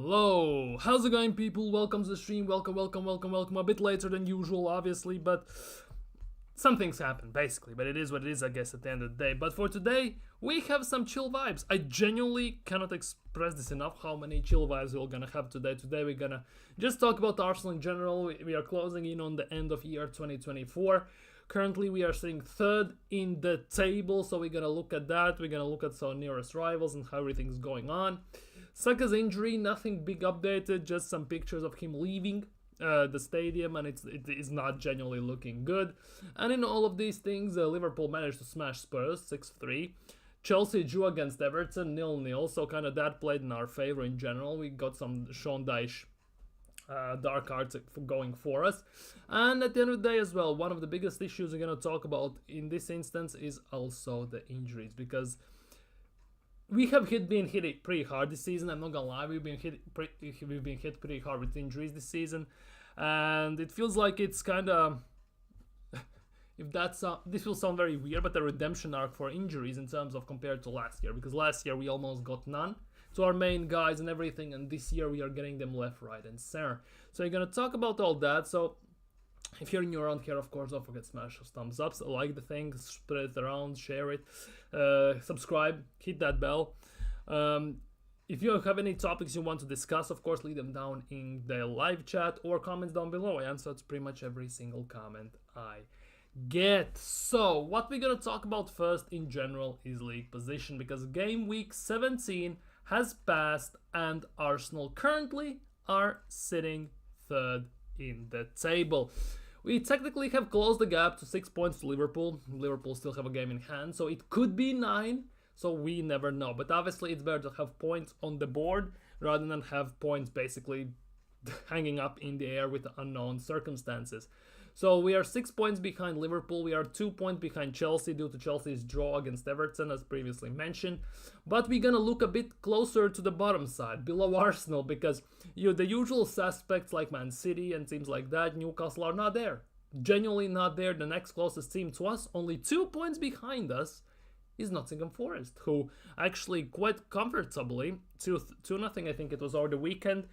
Hello, how's it going, people? Welcome to the stream. Welcome. A bit later than usual, obviously, but some things happen, basically. But it is what it is, I guess, at the end of the day. But for today, we have some chill vibes. I genuinely cannot express this enough how many chill vibes we're gonna have today. Today, we're gonna just talk about Arsenal in general. We are closing in on the end of year 2024. Currently, we are sitting third in the table, so we're gonna look at that. We're gonna look at our nearest rivals and how everything's going on. Saka's injury, nothing big updated, just some pictures of him leaving the stadium, and it is not genuinely looking good. And in all of these things, Liverpool managed to smash Spurs 6-3. Chelsea drew against Everton 0-0, so kind of that played in our favor in general. We got some Sean Dyche dark arts going for us. And at the end of the day as well, one of the biggest issues we're going to talk about in this instance is also the injuries, because we have been hit pretty hard this season. I'm not gonna lie, we've been hit pretty hard with injuries this season, and it feels like it's kind of this will sound very weird, but a redemption arc for injuries in terms of compared to last year, because last year we almost got none to our main guys and everything, and this year we are getting them left, right, and center. So we're gonna talk about all that. So if you're new around here, of course, don't forget to smash those thumbs up, like the thing, spread it around, share it, subscribe, hit that bell. If you have any topics you want to discuss, of course, leave them down in the live chat or comments down below. I answer to pretty much every single comment I get. So what we're gonna talk about first in general is league position, because game week 17 has passed and Arsenal currently are sitting third in the table. We technically have closed the gap to 6 points to Liverpool. Liverpool still have a game in hand, so it could be 9, so we never know. But obviously it's better to have points on the board rather than have points basically hanging up in the air with unknown circumstances. So we are 6 points behind Liverpool. We are 2 points behind Chelsea due to Chelsea's draw against Everton, as previously mentioned. But we're gonna look a bit closer to the bottom side, below Arsenal, because the usual suspects like Man City and teams like that, Newcastle, are not there. Genuinely not there. The next closest team to us, only 2 points behind us, is Nottingham Forest, who actually quite comfortably, 2-0 I think it was over the weekend,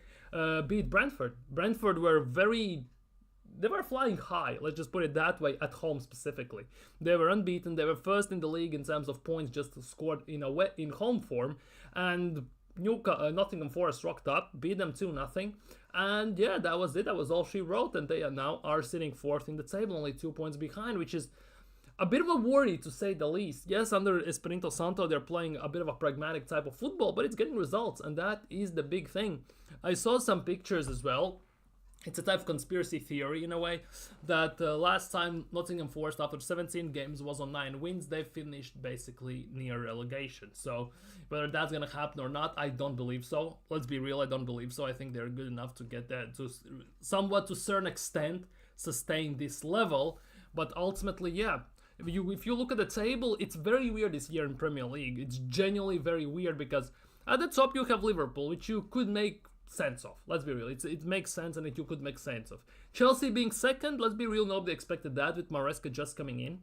beat Brentford. Brentford were they were flying high, let's just put it that way, at home specifically. They were unbeaten, they were first in the league in terms of points just scored in home form, and Nottingham Forest rocked up, beat them 2-0, and yeah, that was it, that was all she wrote, and they are sitting fourth in the table, only 2 points behind, which is a bit of a worry, to say the least. Yes, under Espirito Santo, they're playing a bit of a pragmatic type of football, but it's getting results, and that is the big thing. I saw some pictures as well. It's a type of conspiracy theory, in a way, that last time Nottingham Forest, after 17 games, was on 9 wins. They finished basically near relegation. So whether that's going to happen or not, I don't believe so. Let's be real, I don't believe so. I think they're good enough to get that, to somewhat, to a certain extent, sustain this level. But ultimately, yeah, if you look at the table, it's very weird this year in Premier League. It's genuinely very weird, because at the top you have Liverpool, which you could make sense of. Let's be real, it makes sense, and you could make sense of. Chelsea being second, let's be real, nobody expected that, with Maresca just coming in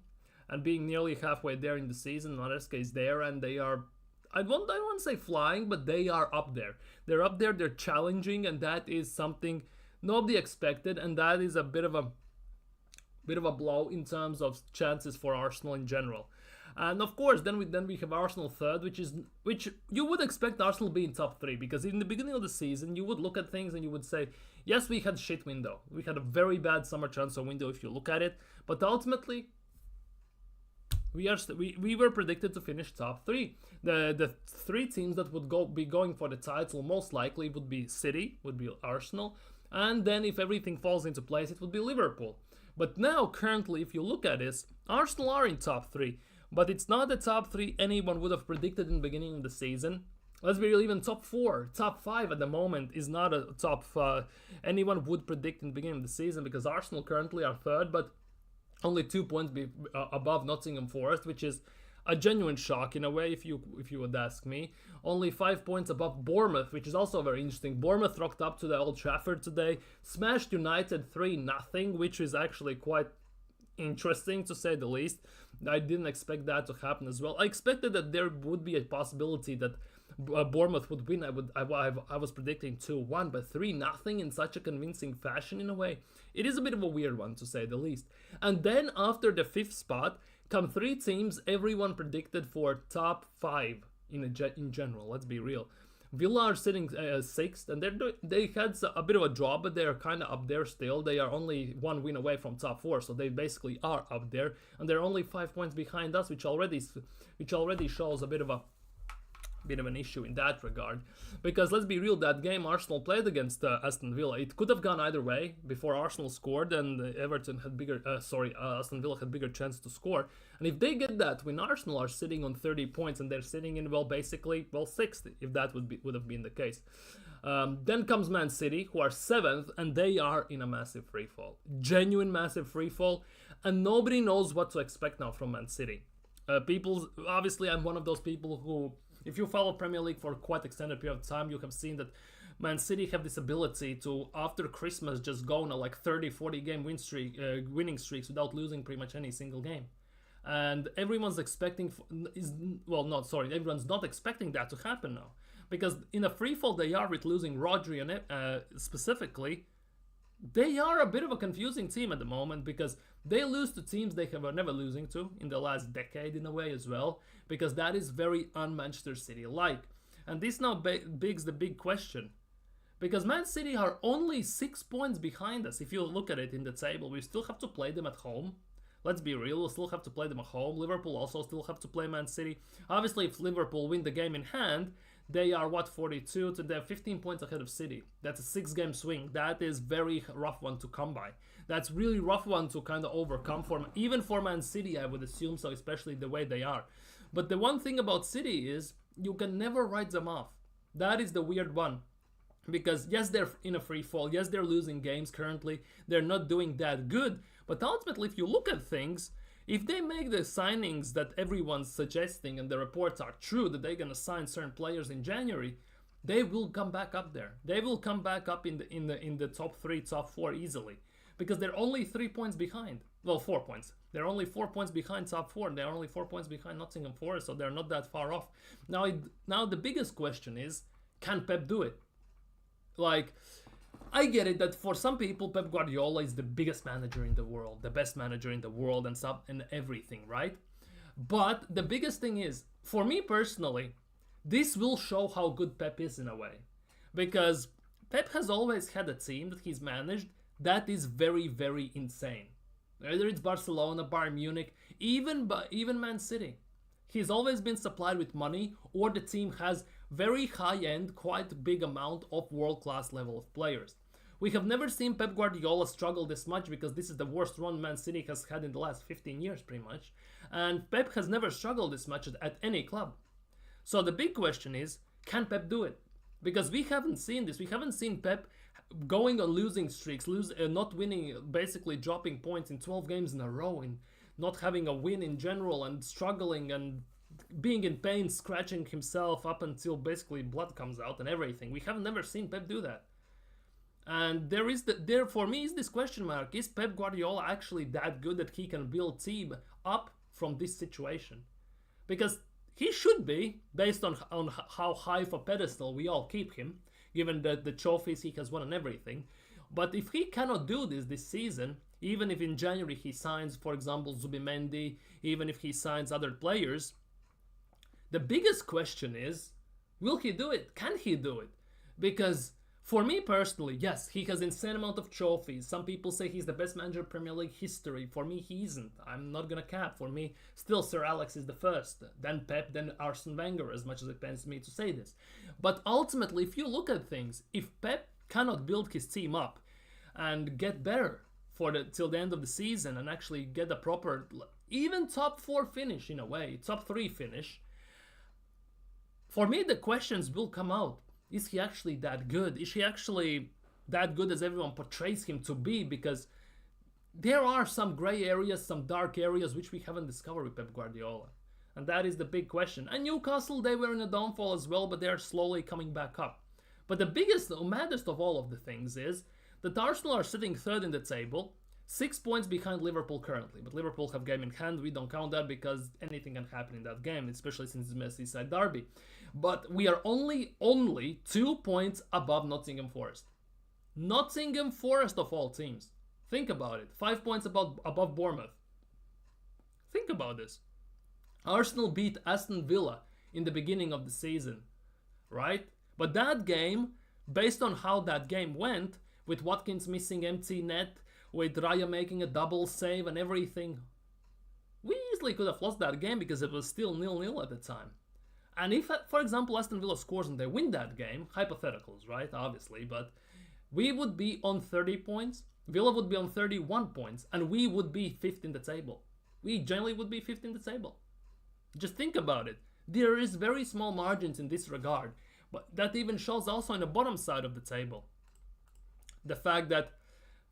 and being nearly halfway there in the season. Maresca is there, and they are, I don't want to say flying, but they are up there. They're up there, they're challenging, and that is something nobody expected, and that is a bit of a blow in terms of chances for Arsenal in general. And of course, then we have Arsenal third, which you would expect Arsenal to be in top 3, because in the beginning of the season you would look at things and you would say, yes, we had a shit window, we had a very bad summer transfer window if you look at it, but ultimately we were predicted to finish top 3. The 3 teams that would be going for the title most likely would be City, would be Arsenal, and then if everything falls into place, it would be Liverpool. But now, currently, if you look at this, Arsenal are in top 3. But it's not the top 3 anyone would have predicted in the beginning of the season. Let's be real, even top 4, top 5 at the moment is not a top anyone would predict in the beginning of the season, because Arsenal currently are third, but only 2 points above Nottingham Forest, which is a genuine shock in a way, if you would ask me. Only 5 points above Bournemouth, which is also very interesting. Bournemouth rocked up to the Old Trafford today, smashed United 3-0, which is actually quite interesting, to say the least. I didn't expect that to happen as well. I expected that there would be a possibility that Bournemouth would win, I was predicting 2-1, but 3-0 in such a convincing fashion in a way. It is a bit of a weird one to say the least. And then after the 5th spot come 3 teams everyone predicted for top 5 in general. Let's be real. Villa are sitting 6th, and they had a bit of a drop, but they are kind of up there still. They are only 1 win away from top 4, so they basically are up there, and they're only 5 points behind us, which already shows a bit of an issue in that regard. Because let's be real, that game Arsenal played against Aston Villa, it could have gone either way before Arsenal scored, and Aston Villa had bigger chance to score. And if they get that, when Arsenal are sitting on 30 points and they're sitting in basically 6th, if that would have been the case. Then comes Man City, who are 7th, and they are in a massive freefall, genuine massive freefall, and nobody knows what to expect now from Man City. Obviously, I'm one of those people who, if you follow Premier League for quite extended period of time, you have seen that Man City have this ability to, after Christmas, just go on a 30-40 game winning streaks without losing pretty much any single game. And everyone's not expecting that to happen now. Because in a free fall they are with losing Rodri and specifically, they are a bit of a confusing team at the moment, because they lose to teams they were never losing to in the last decade in a way as well, because that is very un-Manchester City-like. And this now begs the big question, because Man City are only 6 points behind us. If you look at it in the table, we still have to play them at home. Let's be real, we'll still have to play them at home. Liverpool also still have to play Man City. Obviously, if Liverpool win the game in hand, they are 42, so they're 15 points ahead of City. That's a 6-game swing. That is very rough one to come by. That's really rough one to kind of overcome even for Man City, I would assume so, especially the way they are. But the one thing about City is you can never write them off. That is the weird one. Because yes, they're in a free fall. Yes, they're losing games currently. They're not doing that good. But ultimately, if you look at things, if they make the signings that everyone's suggesting and the reports are true, that they're going to sign certain players in January, they will come back up there. They will come back up in the top 3, top 4 easily. Because they're only 3 points behind. Well, 4 points. They're only 4 points behind top 4. They're only 4 points behind Nottingham Forest, so they're not that far off. Now the biggest question is, can Pep do it? I get it that for some people, Pep Guardiola is the biggest manager in the world, the best manager in the world, and everything, right? But the biggest thing is, for me personally, this will show how good Pep is in a way. Because Pep has always had a team that he's managed that is very, very insane. Whether it's Barcelona, Bayern Munich, even Man City. He's always been supplied with money, or the team has very high-end, quite big amount of world-class level of players. We have never seen Pep Guardiola struggle this much, because this is the worst run Man City has had in the last 15 years pretty much. And Pep has never struggled this much at any club. So the big question is, can Pep do it? Because we haven't seen this. We haven't seen Pep going on losing streaks, not winning, basically dropping points in 12 games in a row, and not having a win in general, and struggling and being in pain, scratching himself up until basically blood comes out and everything. We have never seen Pep do that. And there for me is this question mark: is Pep Guardiola actually that good that he can build team up from this situation? Because he should be, based on how high of a pedestal we all keep him, given the trophies he has won and everything. But if he cannot do this season, even if in January he signs, for example, Zubimendi, even if he signs other players, the biggest question is, will he do it? Can he do it? Because for me personally, yes, he has insane amount of trophies. Some people say he's the best manager in Premier League history. For me, he isn't. I'm not gonna cap. For me, still Sir Alex is the first. Then Pep, then Arsene Wenger, as much as it pains me to say this. But ultimately, if you look at things, if Pep cannot build his team up and get better till the end of the season and actually get a proper, even top 4 finish in a way, top 3 finish, for me the questions will come out. Is he actually that good? Is he actually that good as everyone portrays him to be? Because there are some grey areas, some dark areas which we haven't discovered with Pep Guardiola. And that is the big question. And Newcastle, they were in a downfall as well, but they are slowly coming back up. But the biggest, the maddest of all of the things is that Arsenal are sitting 3rd in the table. 6 points behind Liverpool currently, but Liverpool have game in hand. We don't count that because anything can happen in that game, especially since it's Merseyside derby. But we are only 2 points above Nottingham Forest. Nottingham Forest of all teams. Think about it. 5 points above Bournemouth. Think about this. Arsenal beat Aston Villa in the beginning of the season, right? But that game, based on how that game went, with Watkins missing empty net, with Raya making a double save and everything, we easily could have lost that game because it was still 0-0 at the time. And if, for example, Aston Villa scores and they win that game, hypotheticals, right? Obviously, but we would be on 30 points, Villa would be on 31 points, and we would be 5th in the table. We generally would be 5th in the table. Just think about it. There is very small margins in this regard, but that even shows also in the bottom side of the table. The fact that,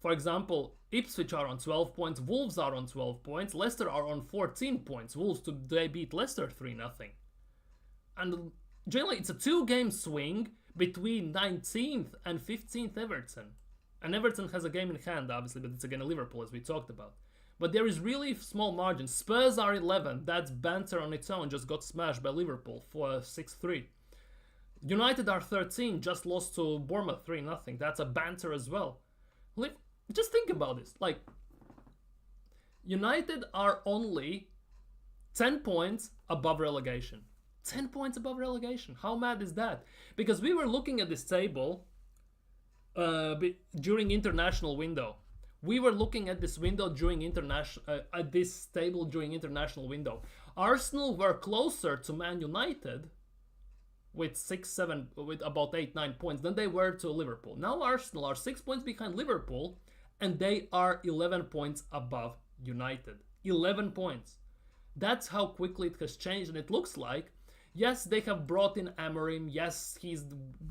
for example, Ipswich are on 12 points, Wolves are on 12 points, Leicester are on 14 points. Wolves today beat Leicester 3-0. And generally it's a 2-game swing between 19th and 15th Everton. And Everton has a game in hand, obviously, but it's against Liverpool, as we talked about. But there is really small margins. Spurs are 11. That's banter on its own. Just got smashed by Liverpool for 6-3. United are 13. Just lost to Bournemouth 3-0. That's a banter as well. Just think about this. Like, United are only 10 points above relegation. 10 points above relegation. How mad is that? Because we were looking at this table during international window. We were looking at this window during at this table during international window. Arsenal were closer to Man United with with about 8-9 points than they were to Liverpool. Now Arsenal are 6 points behind Liverpool and they are 11 points above United. 11 points. That's how quickly it has changed, and it looks like, yes, they have brought in Amorim. Yes, he's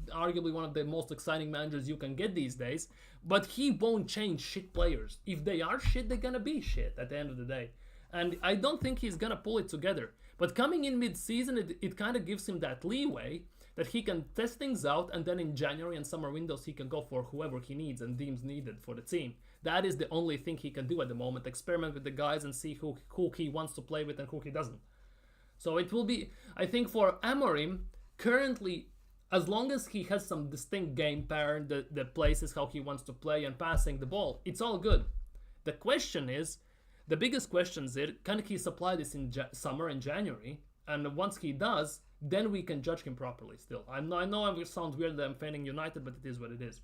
arguably one of the most exciting managers you can get these days. But he won't change shit players. If they are shit, they're gonna be shit at the end of the day. And I don't think he's gonna pull it together. But coming in mid-season, it kind of gives him that leeway that he can test things out, and then in January and summer windows he can go for whoever he needs and deems needed for the team. That is the only thing he can do at the moment. Experiment with the guys and see who he wants to play with and who he doesn't. So it will be, I think, for Amorim, currently, as long as he has some distinct game pattern, the places how he wants to play and passing the ball, it's all good. The question is, the biggest question is, can he supply this in summer and January? And once he does, then we can judge him properly still. I know it sounds weird that I'm fanning United, but it is what it is.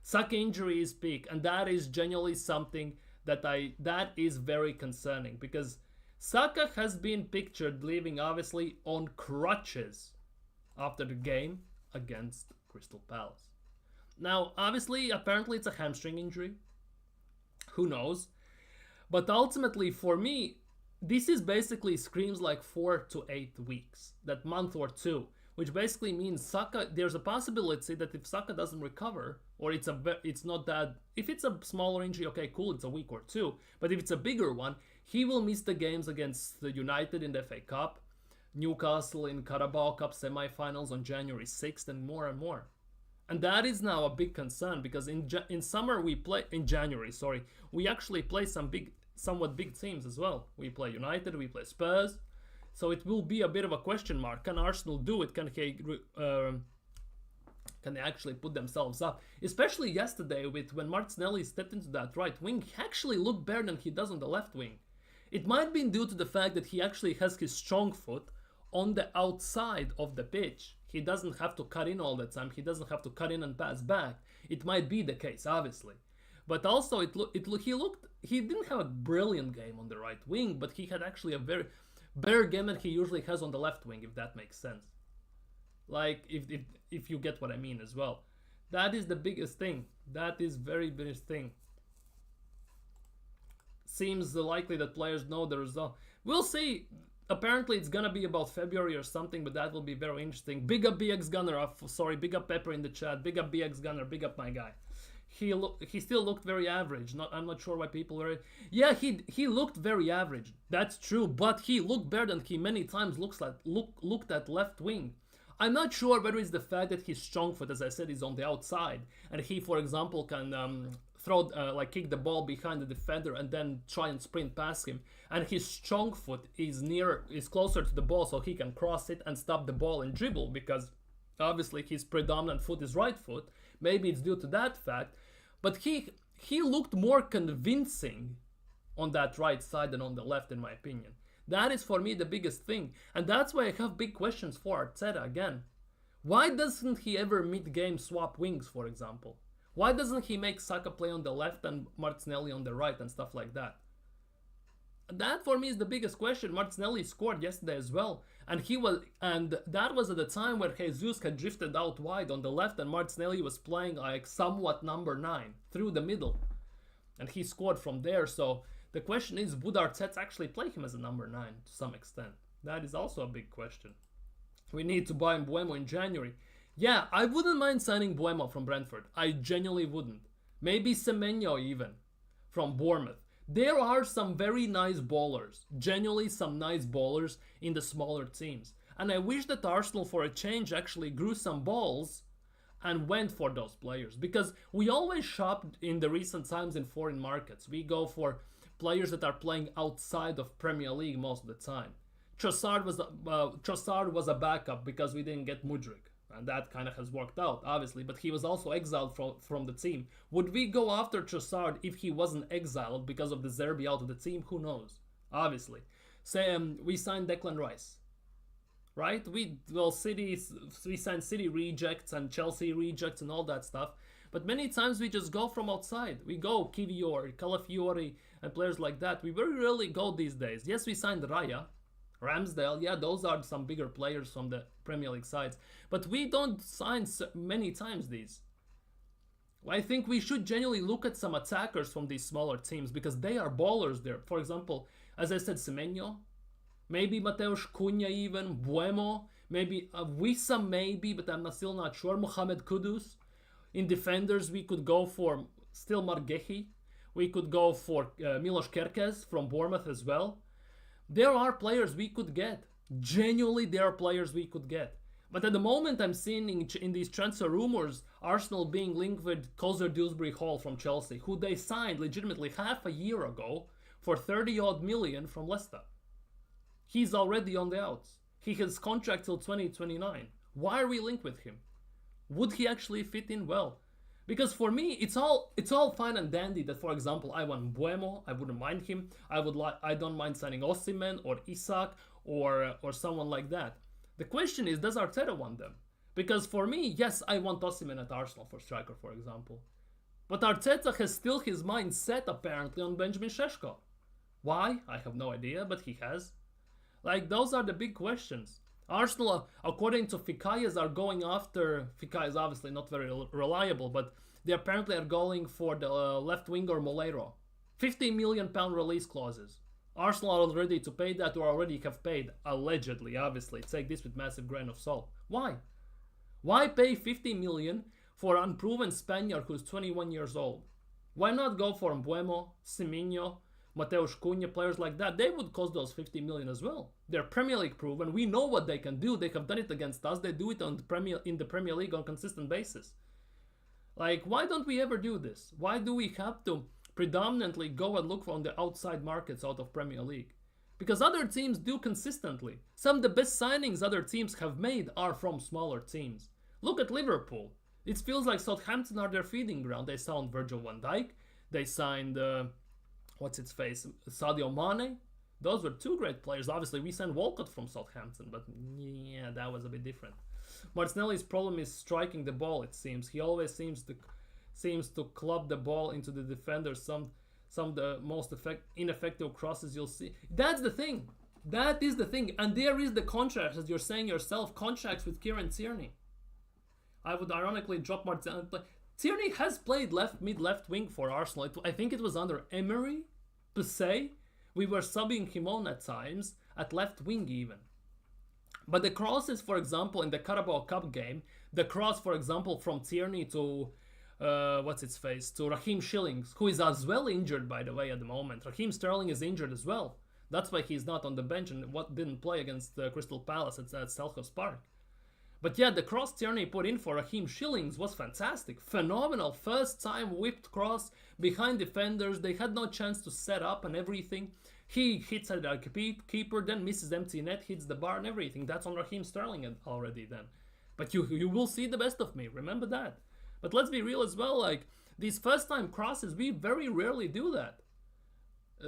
Saka injury is peak, and that is genuinely something that is very concerning, because Saka has been pictured leaving, obviously, on crutches after the game against Crystal Palace. Now, obviously, apparently it's a hamstring injury. Who knows? But ultimately, for me, this is basically screams like 4 to 8 weeks, that month or two, which basically means Saka, there's a possibility that if Saka doesn't recover, or it's not that, if it's a smaller injury, okay, cool, it's a week or two, but if it's a bigger one, he will miss the games against the United in the FA Cup, Newcastle in Carabao Cup semi-finals on January 6th, and more and more. And that is now a big concern, because in summer in January, we actually play some somewhat big teams as well. We play United, we play Spurs, so it will be a bit of a question mark. Can Arsenal do it? Can they actually put themselves up? Especially yesterday, when Martinelli stepped into that right wing, he actually looked better than he does on the left wing. It might be due to the fact that he actually has his strong foot on the outside of the pitch. He doesn't have to cut in all the time. He doesn't have to cut in and pass back. It might be the case, obviously. But also, he didn't have a brilliant game on the right wing, but he had actually a very better game than he usually has on the left wing, if that makes sense. Like, if you get what I mean as well. That is the biggest thing. That is very biggest thing. Seems likely that players know the result. We'll see. Apparently it's gonna be about February or something, but that will be very interesting. Big up BX Gunner. Big up Pepper in the chat. Big up BX Gunner. Big up my guy. He still looked very average. I'm not sure why people were. Yeah, he looked very average. That's true, but he looked better than he many times looked at left wing. I'm not sure whether it's the fact that his strong foot, as I said, is on the outside, and he, for example, can kick the ball behind the defender and then try and sprint past him, and his strong foot is closer to the ball, so he can cross it and stop the ball and dribble, because obviously his predominant foot is right foot. Maybe it's due to that fact, but he looked more convincing on that right side than on the left, in my opinion. That is for me the biggest thing, and that's why I have big questions for Arteta again. Why doesn't he ever mid-game swap wings, for example? Why doesn't he make Saka play on the left and Martinelli on the right and stuff like that? That for me is the biggest question. Martinelli scored yesterday as well, and that was at the time where Jesus had drifted out wide on the left and Martinelli was playing like somewhat number 9 through the middle, and he scored from there. So the question is, would Arteta actually play him as a number 9 to some extent? That is also a big question. We need to buy Mbeumo in January. Yeah, I wouldn't mind signing Mbeumo from Brentford. I genuinely wouldn't. Maybe Semenyo even from Bournemouth. There are some very nice bowlers, genuinely some nice bowlers in the smaller teams. And I wish that Arsenal for a change actually grew some balls and went for those players. Because we always shop in the recent times in foreign markets. We go for players that are playing outside of Premier League most of the time. Trossard was a backup because we didn't get Mudryk. And that kind of has worked out, obviously. But he was also exiled from the team. Would we go after Trossard if he wasn't exiled because of the Zerbi out of the team? Who knows? Obviously. Say we signed Declan Rice. Right? We signed City rejects and Chelsea rejects and all that stuff. But many times we just go from outside. We go Kivior, Calafiori, and players like that. We very rarely go these days. Yes, we signed Raya. Ramsdale, yeah, those are some bigger players from the Premier League sides. But we don't sign many times these. I think we should genuinely look at some attackers from these smaller teams because they are ballers there. For example, as I said, Semenyo, maybe Mateusz Cunha even, Mbeumo, maybe Wissam maybe, but I'm still not sure. Mohamed Kudus. In defenders, we could go for still Margehi. We could go for Milos Kerkez from Bournemouth as well. There are players we could get. Genuinely, there are players we could get. But at the moment, I'm seeing in these transfer rumors, Arsenal being linked with Kozer Dewsbury Hall from Chelsea, who they signed legitimately half a year ago for 30-odd million from Leicester. He's already on the outs. He has contract till 2029. Why are we linked with him? Would he actually fit in well? Because for me, it's all fine and dandy that, for example, I want Mbeumo, I wouldn't mind him. I don't mind signing Osimhen or Isak or someone like that. The question is, does Arteta want them? Because for me, yes, I want Osimhen at Arsenal for striker, for example. But Arteta has still his mind set apparently on Benjamin Šeško. Why? I have no idea, but he has. Like, those are the big questions. Arsenal, according to Fikayas, are going after... Fikay is obviously not very reliable, but they apparently are going for the left winger Moleiro. £50 million release clauses. Arsenal are ready to pay that or already have paid, allegedly, obviously. Take this with massive grain of salt. Why? Why pay 50 million for an unproven Spaniard who's 21 years old? Why not go for Mbeumo, Semenyo, Mateusz Cunha, players like that? They would cost those 50 million as well. They're Premier League proven. We know what they can do. They have done it against us. They do it in the Premier League on a consistent basis. Like, why don't we ever do this? Why do we have to predominantly go and look on the outside markets out of Premier League? Because other teams do consistently. Some of the best signings other teams have made are from smaller teams. Look at Liverpool. It feels like Southampton are their feeding ground. They signed Virgil van Dijk. They signed... Sadio Mane. Those were two great players. Obviously, we signed Walcott from Southampton, but yeah, that was a bit different. Martinelli's problem is striking the ball, it seems. He always seems to club the ball into the defender. Some of the most ineffective crosses you'll see. That's the thing. That is the thing. And there is the contract, as you're saying yourself, contracts with Kieran Tierney. I would ironically drop Martinelli. Tierney has played mid-left wing for Arsenal. I think it was under Emery, per se. We were subbing him on at times, at left wing even. But the crosses, for example, in the Carabao Cup game, the cross, for example, from Tierney to, to Raheem Shillings, who is as well injured, by the way, at the moment. Raheem Sterling is injured as well. That's why he's not on the bench and didn't play against Crystal Palace at Selhurst Park. But yeah, the cross Tierney put in for Raheem Shillings was fantastic. Phenomenal. First time whipped cross behind defenders. They had no chance to set up and everything. He hits at a keeper, then misses empty net, hits the bar and everything. That's on Raheem Sterling already then. But you will see the best of me. Remember that. But let's be real as well. Like, these first time crosses, we very rarely do that.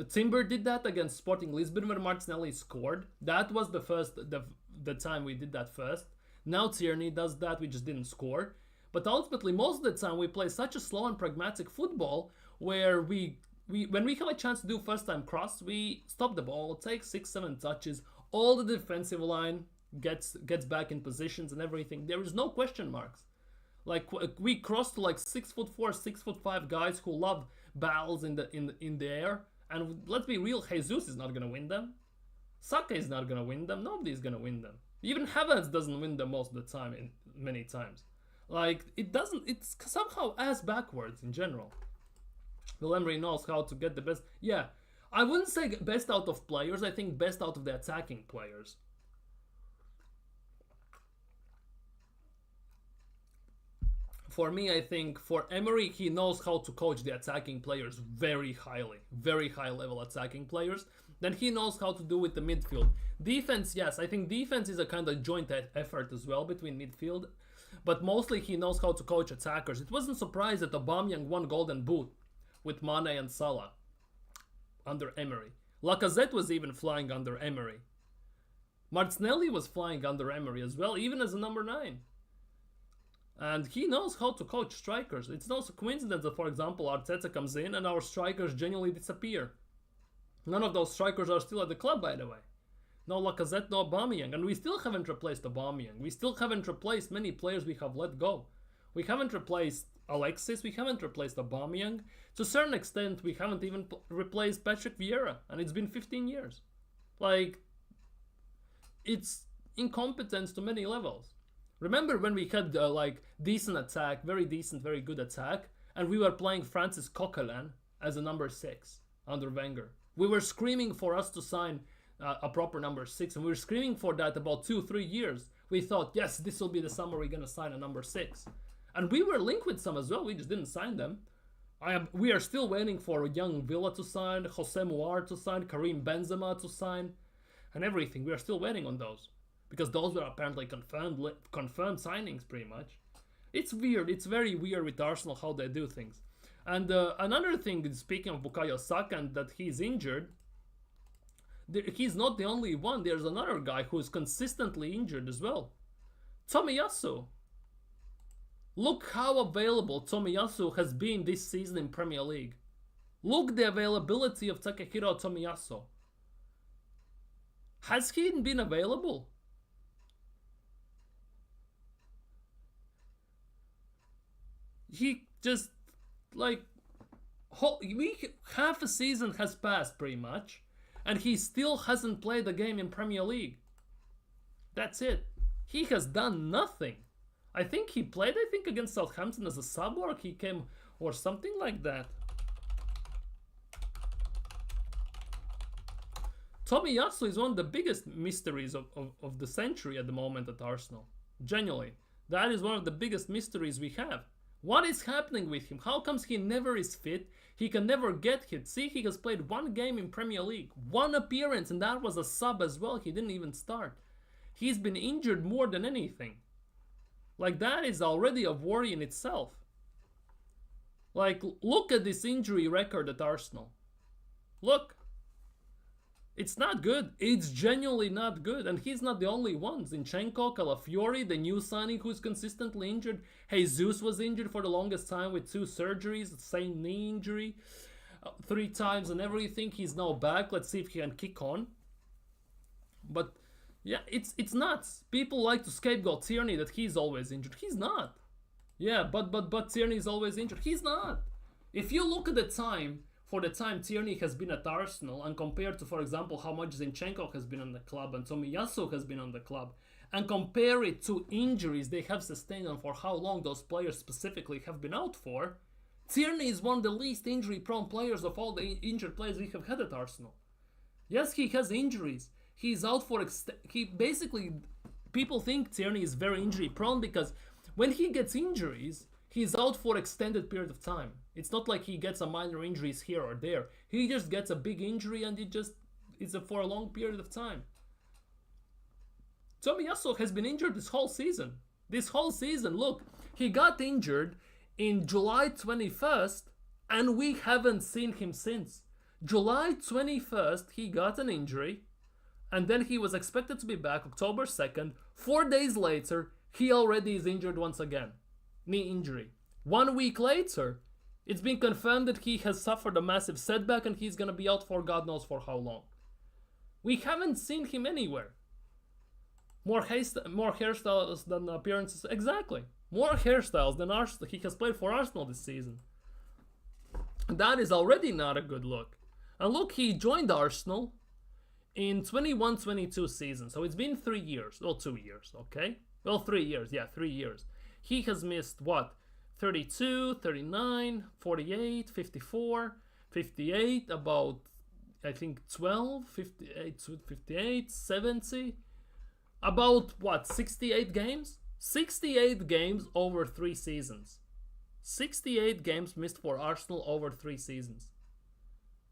Timber did that against Sporting Lisbon when Martinelli scored. That was the time we did that first. Now Tierney does that, we just didn't score. But ultimately, most of the time, we play such a slow and pragmatic football where when we have a chance to do first time cross, we stop the ball, take 6-7 touches, all the defensive line gets back in positions and everything. There is no question marks. Like, we cross to like 6'4", 6'5" guys who love battles in the air. And let's be real, Jesus is not gonna win them. Saka is not gonna win them. Nobody's gonna win them. Even Havertz doesn't win them most of the time, many times. Like, it's somehow ass backwards in general. Will Emery knows how to get the best. Yeah, I wouldn't say best out of players, I think best out of the attacking players. For me, I think for Emery, he knows how to coach the attacking players very highly. Very high level attacking players. Then he knows how to do with the midfield. Defense, yes, I think defense is a kind of joint effort as well between midfield. But mostly he knows how to coach attackers. It wasn't surprised that Aubameyang won Golden Boot with Mane and Salah under Emery. Lacazette was even flying under Emery. Martinelli was flying under Emery as well, even as a number 9. And he knows how to coach strikers. It's no coincidence that, for example, Arteta comes in and our strikers genuinely disappear. None of those strikers are still at the club, by the way. No Lacazette, no Aubameyang. And we still haven't replaced Aubameyang. We still haven't replaced many players we have let go. We haven't replaced Alexis. We haven't replaced Aubameyang. To a certain extent, we haven't even replaced Patrick Vieira. And it's been 15 years. Like, it's incompetence to many levels. Remember when we had, decent attack, very decent, very good attack, and we were playing Francis Coquelin as a number 6 under Wenger. We were screaming for us to sign a proper number 6, and we were screaming for that about 2-3 years. We thought, yes, this will be the summer we're going to sign a number 6. And we were linked with some as well, we just didn't sign them. We are still waiting for young Villa to sign, Jose Muar to sign, Karim Benzema to sign, and everything. We are still waiting on those. Because those were apparently confirmed signings, pretty much. It's weird, it's very weird with Arsenal how they do things. And another thing, speaking of Bukayo Saka and that he's injured, he's not the only one. There's another guy who is consistently injured as well. Tomiyasu. Look how available Tomiyasu has been this season in Premier League. Look the availability of Takehiro Tomiyasu. Has he been available? He just, half a season has passed pretty much, and he still hasn't played a game in Premier League. That's it. He has done nothing. I think he played, against Southampton as a sub, or he came, or something like that. Tomiyasu is one of the biggest mysteries of the century at the moment at Arsenal. Genuinely. That is one of the biggest mysteries we have. What is happening with him? How comes he never is fit? He can never get hit. See, he has played one game in Premier League. One appearance, and that was a sub as well. He didn't even start. He's been injured more than anything. Like, that is already a worry in itself. Like, look at this injury record at Arsenal. Look. It's not good. It's genuinely not good. And he's not the only one. Zinchenko, Calafiori, the new signing who's consistently injured. Jesus was injured for the longest time with 2 surgeries. The same knee injury. 3 times and everything. He's now back. Let's see if he can kick on. But yeah, it's nuts. People like to scapegoat Tierney that he's always injured. He's not. Yeah, but Tierney is always injured. He's not. If you look at the time... For the time Tierney has been at Arsenal, and compared to, for example, how much Zinchenko has been on the club and Tomiyasu has been on the club, and compare it to injuries they have sustained and for how long those players specifically have been out for, Tierney is one of the least injury-prone players of all the injured players we have had at Arsenal. Yes, he has injuries. He's out for... he basically people think Tierney is very injury prone because when he gets injuries, he's out for extended period of time. It's not like he gets a minor injuries here or there. He just gets a big injury and it's for a long period of time. Tomiyasu has been injured this whole season. Look, he got injured in July 21st and we haven't seen him since. July 21st, he got an injury and then he was expected to be back October 2nd. 4 days later, he already is injured once again. Knee injury. 1 week later, it's been confirmed that he has suffered a massive setback and he's gonna be out for God knows for how long. We haven't seen him anywhere. More hairstyles than appearances. Exactly. More hairstyles than Arsenal. He has played for Arsenal this season. That is already not a good look. And look, he joined Arsenal in 21-22 season. So it's been 3 years. Well, 2 years, okay? Well, 3 years. Yeah, 3 years. He has missed, what? 32, 39, 48, 54, 58, about, I think, 12, 58, 70. About, what, 68 games? 68 games over 3 seasons. 68 games missed for Arsenal over 3 seasons.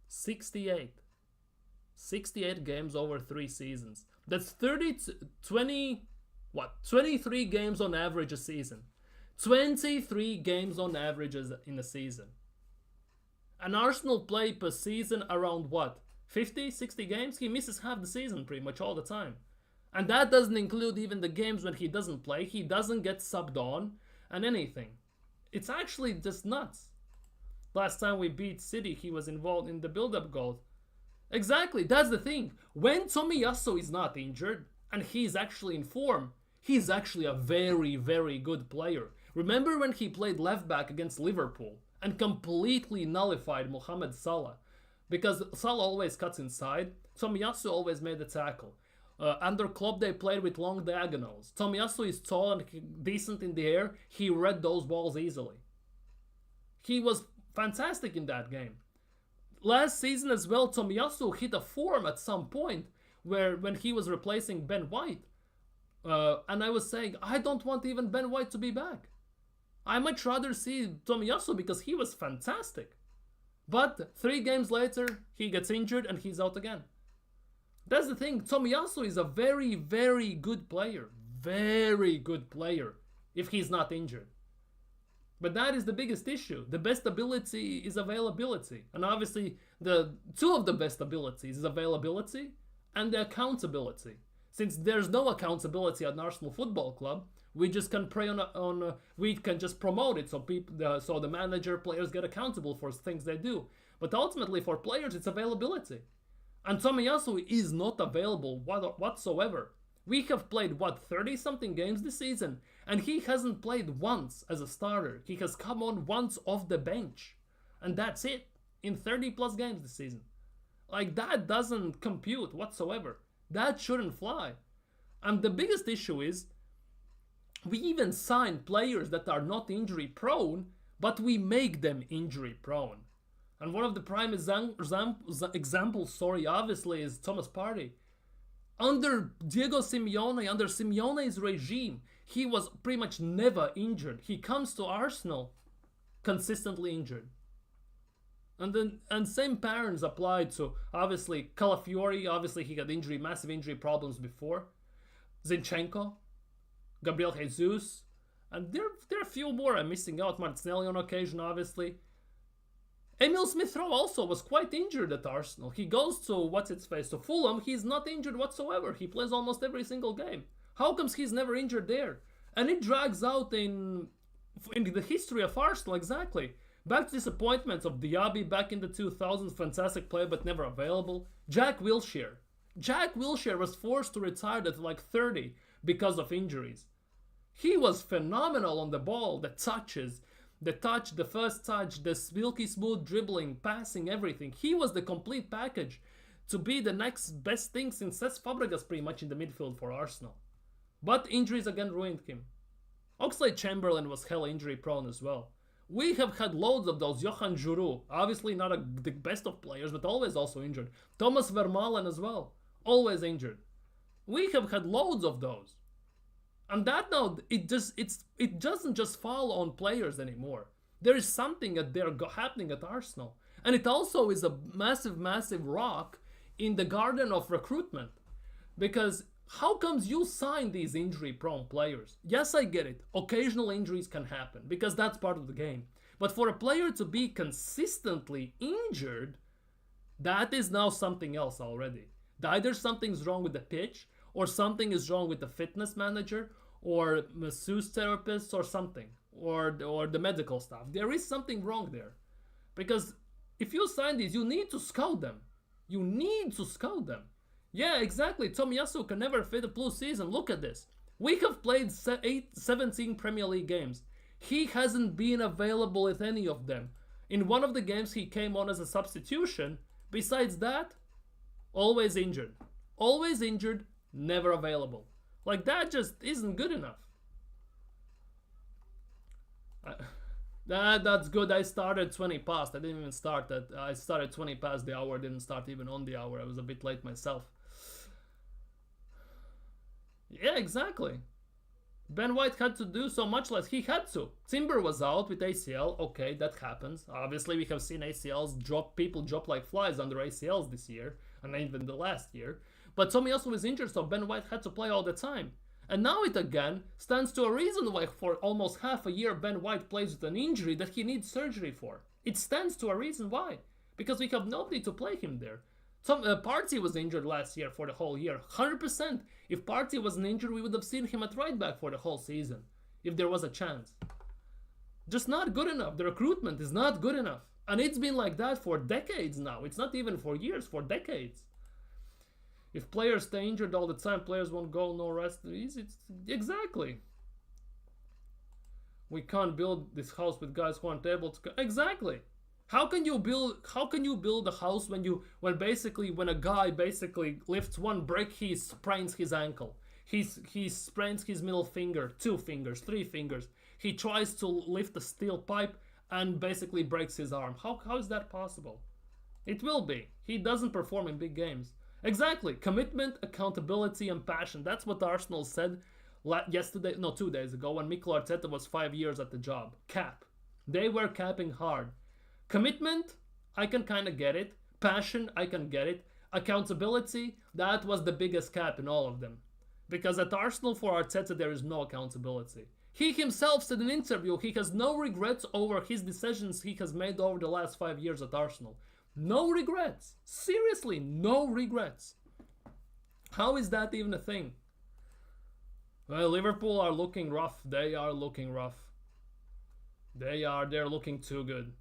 68 games over 3 seasons. That's 23 games on average a season. 23 games on average in a season. And Arsenal play per season around what? 50, 60 games? He misses half the season pretty much all the time. And that doesn't include even the games when he doesn't play. He doesn't get subbed on and anything. It's actually just nuts. Last time we beat City, he was involved in the build-up goal. Exactly, that's the thing. When Tomiyasu is not injured and he's actually in form, he's actually a very, very good player. Remember when he played left back against Liverpool and completely nullified Mohamed Salah? Because Salah always cuts inside, Tomiyasu always made the tackle. Under Klopp, they played with long diagonals. Tomiyasu is tall and decent in the air. He read those balls easily. He was fantastic in that game. Last season as well, Tomiyasu hit a form at some point when he was replacing Ben White. And I was saying, I don't want even Ben White to be back. I much rather see Tomiyasu because he was fantastic. But 3 games later, he gets injured and he's out again. That's the thing. Tomiyasu is a very, very good player. Very good player if he's not injured. But that is the biggest issue. The best ability is availability. And obviously, the two of the best abilities is availability and the accountability. Since there's no accountability at Arsenal Football Club, we just can pray on we can just promote it so so the manager, players get accountable for things they do. But ultimately, for players, it's availability. And Tomiyasu is not available whatsoever. We have played, 30-something games this season, and he hasn't played once as a starter. He has come on once off the bench, and that's it, in 30-plus games this season. Like, that doesn't compute whatsoever. That shouldn't fly. And the biggest issue is, we even sign players that are not injury-prone, but we make them injury-prone. And one of the prime examples, obviously, is Thomas Partey. Under Diego Simeone, under Simeone's regime, he was pretty much never injured. He comes to Arsenal consistently injured. And same patterns applied to, obviously, Calafiori. Obviously, he had massive injury problems before. Zinchenko, Gabriel Jesus. And there are a few more I'm missing out. Martinelli on occasion, obviously. Emil Smith-Rowe also was quite injured at Arsenal. He goes to, to Fulham. He's not injured whatsoever. He plays almost every single game. How comes he's never injured there? And it drags out in the history of Arsenal, exactly. Back to disappointments of Diaby back in the 2000s, fantastic player but never available. Jack Wilshere. Jack Wilshere was forced to retire at like 30 because of injuries. He was phenomenal on the ball, the touches, the first touch, the silky smooth dribbling, passing, everything. He was the complete package to be the next best thing since Cesc Fabregas pretty much in the midfield for Arsenal. But injuries again ruined him. Oxlade-Chamberlain was hell injury prone as well. We have had loads of those. Johan Giroud, obviously not the best of players, but always also injured. Thomas Vermaelen as well, always injured. We have had loads of those. And that now it doesn't just fall on players anymore. There is something that happening at Arsenal, and it also is a massive rock in the garden of recruitment. Because how comes you sign these injury-prone players? Yes, I get it. Occasional injuries can happen because that's part of the game. But for a player to be consistently injured, that is now something else already. Either something's wrong with the pitch, or something is wrong with the fitness manager, or masseuse therapist, or something, or the medical staff. There is something wrong there. Because if you sign these, you need to scout them. You need to scout them. Yeah, exactly. Tomiyasu can never fit a blue season. Look at this. We have played 17 Premier League games. He hasn't been available at any of them. In one of the games, he came on as a substitution. Besides that, always injured. Always injured, never available. Like, that just isn't good enough. That's good. I started 20 past. I didn't even start that. I started 20 past the hour. Didn't start even on the hour. I was a bit late myself. Yeah, exactly. Ben White had to do so much less. He had to. Timber was out with ACL. Okay, that happens. Obviously, we have seen ACLs drop. People drop like flies under ACLs this year, and even the last year. But Tomiyasu was injured, so Ben White had to play all the time. And now it again stands to a reason why for almost half a year Ben White plays with an injury that he needs surgery for. It stands to a reason why. Because we have nobody to play him there. Partey was injured last year for the whole year. 100%. If Partey wasn't injured, we would have seen him at right back for the whole season. If there was a chance. Just not good enough. The recruitment is not good enough. And it's been like that for decades now. It's not even for years, for decades. If players stay injured all the time, players won't go, no rest. Exactly. We can't build this house with guys who aren't able to. Exactly. How can you build a house when a guy basically lifts one brick, he sprains his ankle. He sprains his middle finger, 2 fingers, 3 fingers. He tries to lift a steel pipe and basically breaks his arm. How is that possible? It will be. He doesn't perform in big games. Exactly. Commitment, accountability, and passion. That's what Arsenal said 2 days ago when Mikel Arteta was 5 years at the job. Cap. They were capping hard. Commitment, I can kind of get it. Passion, I can get it. Accountability, that was the biggest cap in all of them. Because at Arsenal for Arteta, there is no accountability. He himself said in an interview he has no regrets over his decisions he has made over the last 5 years at Arsenal. No regrets. Seriously, no regrets. How is that even a thing? Well, Liverpool are looking rough. They are looking rough. They're looking too good.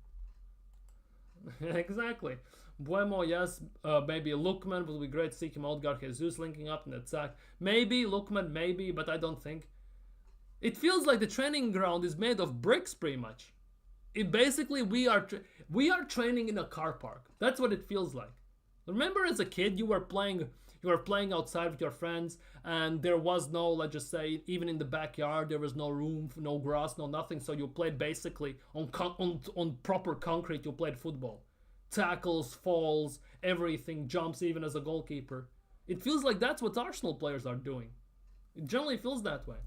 Exactly. Buemo, yes. Maybe Lookman would be great. See him, Odegaard, Jesus linking up in the attack. Maybe Lookman, maybe, but I don't think. It feels like the training ground is made of bricks, pretty much. It basically we are training in a car park. That's what it feels like. Remember, as a kid, you were playing outside with your friends, and there was no, let's just say, even in the backyard, there was no room, no grass, no nothing. So you played basically on proper concrete. You played football, tackles, falls, everything, jumps, even as a goalkeeper. It feels like that's what Arsenal players are doing. It generally feels that way.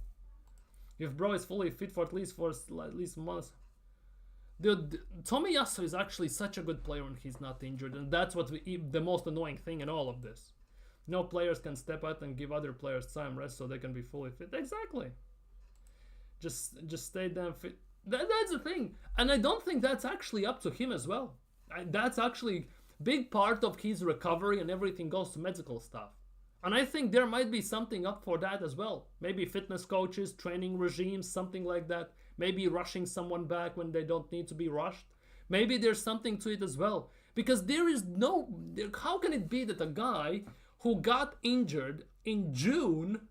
If Bro is fully fit for at least months. Dude, Tomiyasu is actually such a good player when he's not injured, and that's what the most annoying thing in all of this. No players can step out and give other players time rest so they can be fully fit. Exactly. Just stay damn fit. That's the thing, and I don't think that's actually up to him as well. That's actually big part of his recovery, and everything goes to medical stuff. And I think there might be something up for that as well. Maybe fitness coaches, training regimes, something like that. Maybe rushing someone back when they don't need to be rushed. Maybe there's something to it as well. Because how can it be that a guy who got injured in July,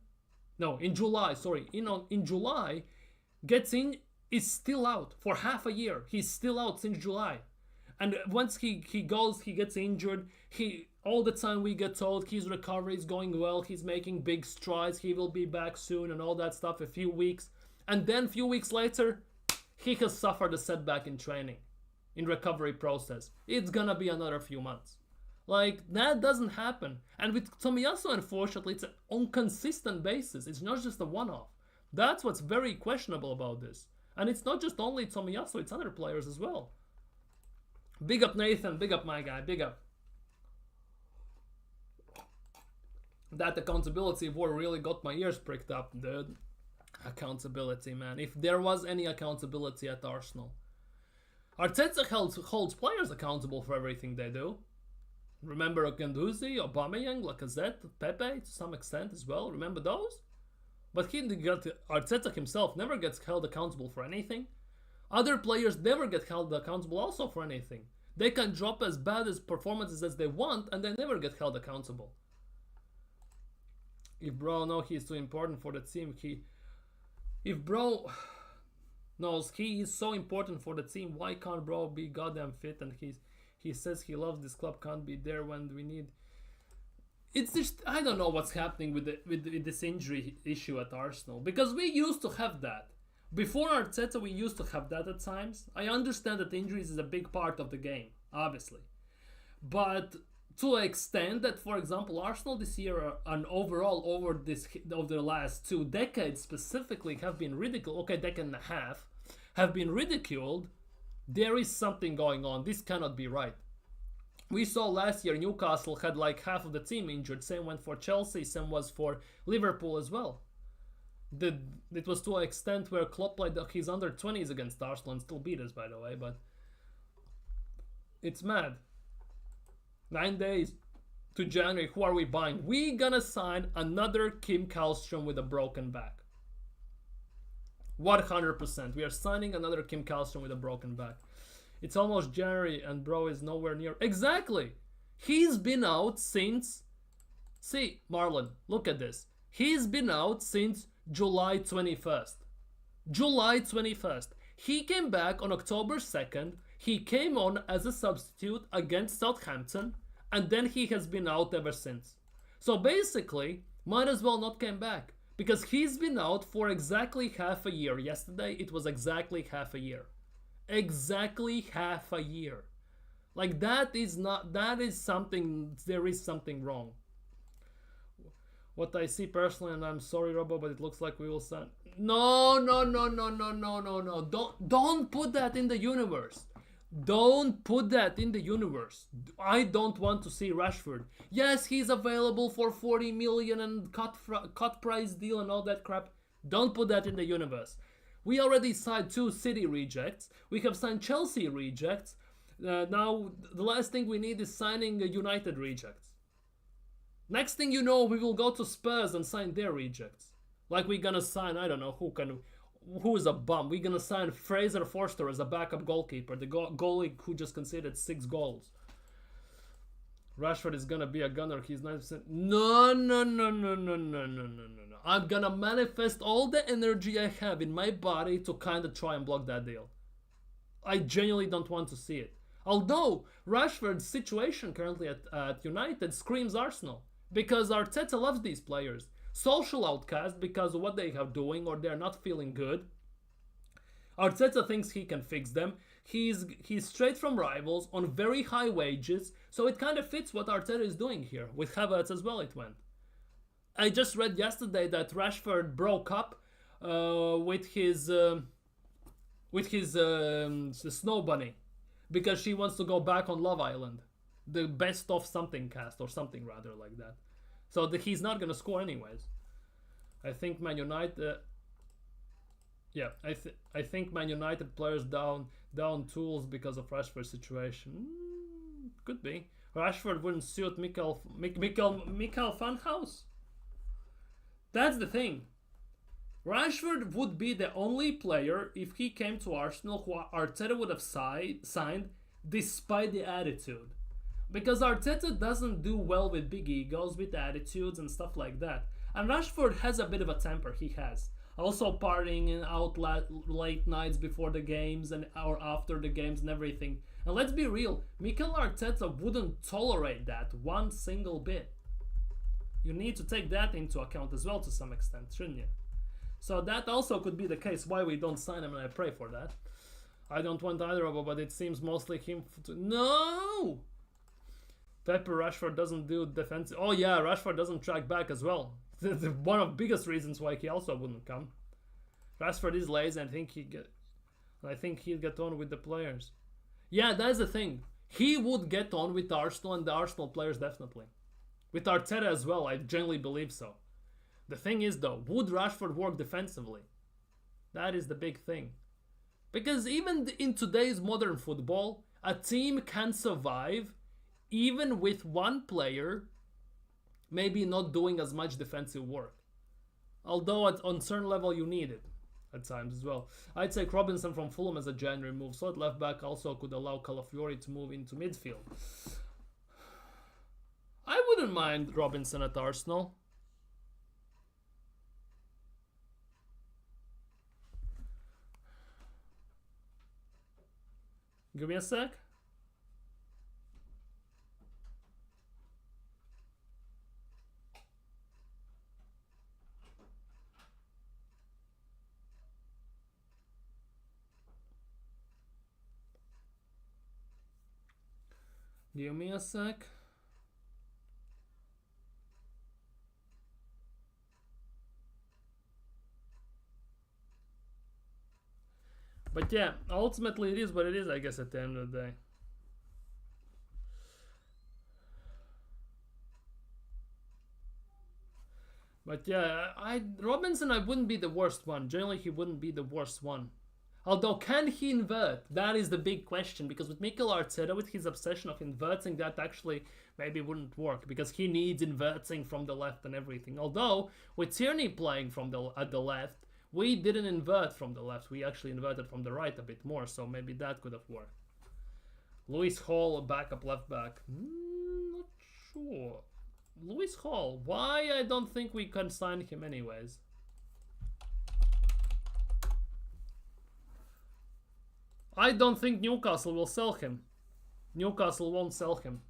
gets in, is still out for half a year. He's still out since July. And once he gets injured, all the time we get told his recovery is going well, he's making big strides, he will be back soon and all that stuff, a few weeks. And then a few weeks later, he has suffered a setback in training, in recovery process. It's gonna be another few months. Like, that doesn't happen. And with Tomiyasu, unfortunately, it's on consistent basis. It's not just a one-off. That's what's very questionable about this. And it's not just only Tomiyasu, it's other players as well. Big up Nathan, big up my guy, big up. That accountability war really got my ears pricked up, dude. Accountability, man. If there was any accountability at Arsenal. Arteta holds players accountable for everything they do. Remember Guendouzi, Aubameyang, Lacazette, Pepe to some extent as well. Remember those? But Arteta himself never gets held accountable for anything. Other players never get held accountable also for anything. They can drop as bad as performances as they want and they never get held accountable. If bro knows he's too important for the team, if bro knows he is so important for the team, why can't bro be goddamn fit? And he says he loves this club, can't be there when we need. It's just, I don't know what's happening with this injury issue at Arsenal, because we used to have that. Before Arteta, we used to have that at times. I understand that injuries is a big part of the game, obviously. But to an extent that, for example, Arsenal this year and overall over the last 2 decades specifically have been ridiculed, okay, decade and a half, have been ridiculed, there is something going on. This cannot be right. We saw last year Newcastle had like half of the team injured. Same went for Chelsea, same was for Liverpool as well. It was to an extent where Klopp played his under-20s against Arsenal and still beat us, by the way, but it's mad. 9 days to January, who are we buying? We gonna sign another Kim Kallstrom with a broken back. 100%. We are signing another Kim Kallstrom with a broken back. It's almost January and bro is nowhere near. Exactly. He's been out since... See, Marlon, look at this. He's been out since July 21st. July 21st. He came back on October 2nd. He came on as a substitute against Southampton. And then he has been out ever since. So basically, might as well not come back. Because he's been out for exactly half a year. Yesterday, it was exactly half a year. Exactly half a year. Like that is something, there is something wrong. What I see personally, and I'm sorry Robo, but it looks like we will sign. No. Don't put that in the universe. Don't put that in the universe. I don't want to see Rashford. Yes, he's available for 40 million and cut price deal and all that crap. Don't put that in the universe. We already signed 2 City rejects. We have signed Chelsea rejects. Now, the last thing we need is signing a United rejects. Next thing you know, we will go to Spurs and sign their rejects. Like we're gonna sign, I don't know, who is a bum. We're gonna sign Fraser Forster as a backup goalkeeper. The goalie who just conceded 6 goals. Rashford is gonna be a gunner. He's 90%. No. I'm gonna manifest all the energy I have in my body to kind of try and block that deal. I genuinely don't want to see it. Although Rashford's situation currently at United screams Arsenal. Because Arteta loves these players. Social outcast because of what they are doing or they're not feeling good. Arteta thinks he can fix them. He's straight from rivals on very high wages. So it kind of fits what Arteta is doing here. With Havertz as well it went. I just read yesterday that Rashford broke up with his Snow Bunny because she wants to go back on Love Island, the best of something cast or something rather like that. So he's not gonna score anyways. I think Man United. I think Man United players down tools because of Rashford's situation. Could be. Rashford wouldn't suit Mikkel Funhouse. That's the thing. Rashford would be the only player, if he came to Arsenal, who Arteta would have signed despite the attitude. Because Arteta doesn't do well with big egos, with attitudes and stuff like that. And Rashford has a bit of a temper, he has. Also partying out late nights before the games or after the games and everything. And let's be real, Mikel Arteta wouldn't tolerate that one single bit. You need to take that into account as well to some extent, shouldn't you? So that also could be the case why we don't sign him, and I pray for that. I don't want either of them, but it seems mostly him No! Pepper Rashford doesn't do defensive. Oh yeah, Rashford doesn't track back as well. One of the biggest reasons why he also wouldn't come. Rashford is lazy, and I think he'll get on with the players. Yeah, that's the thing. He would get on with Arsenal and the Arsenal players definitely. With Arteta as well, I genuinely believe so. The thing is though, would Rashford work defensively? That is the big thing. Because even in today's modern football, a team can survive even with one player maybe not doing as much defensive work. Although on certain level you need it at times as well. I'd take Robinson from Fulham as a January move. So at left back also could allow Calafiori to move into midfield. I wouldn't mind Robinson at Arsenal. Give me a sec. Give me a sec. But yeah, ultimately it is what it is, I guess, at the end of the day. But yeah, Robinson, I wouldn't be the worst one. Generally, he wouldn't be the worst one. Although, can he invert? That is the big question, because with Mikel Arteta, with his obsession of inverting, that actually maybe wouldn't work, because he needs inverting from the left and everything. Although, with Tierney playing at the left, we didn't invert from the left. We actually inverted from the right a bit more, so maybe that could have worked. Lewis Hall, backup left back. Not sure. Lewis Hall, why? I don't think we can sign him anyways. I don't think Newcastle will sell him. Newcastle won't sell him.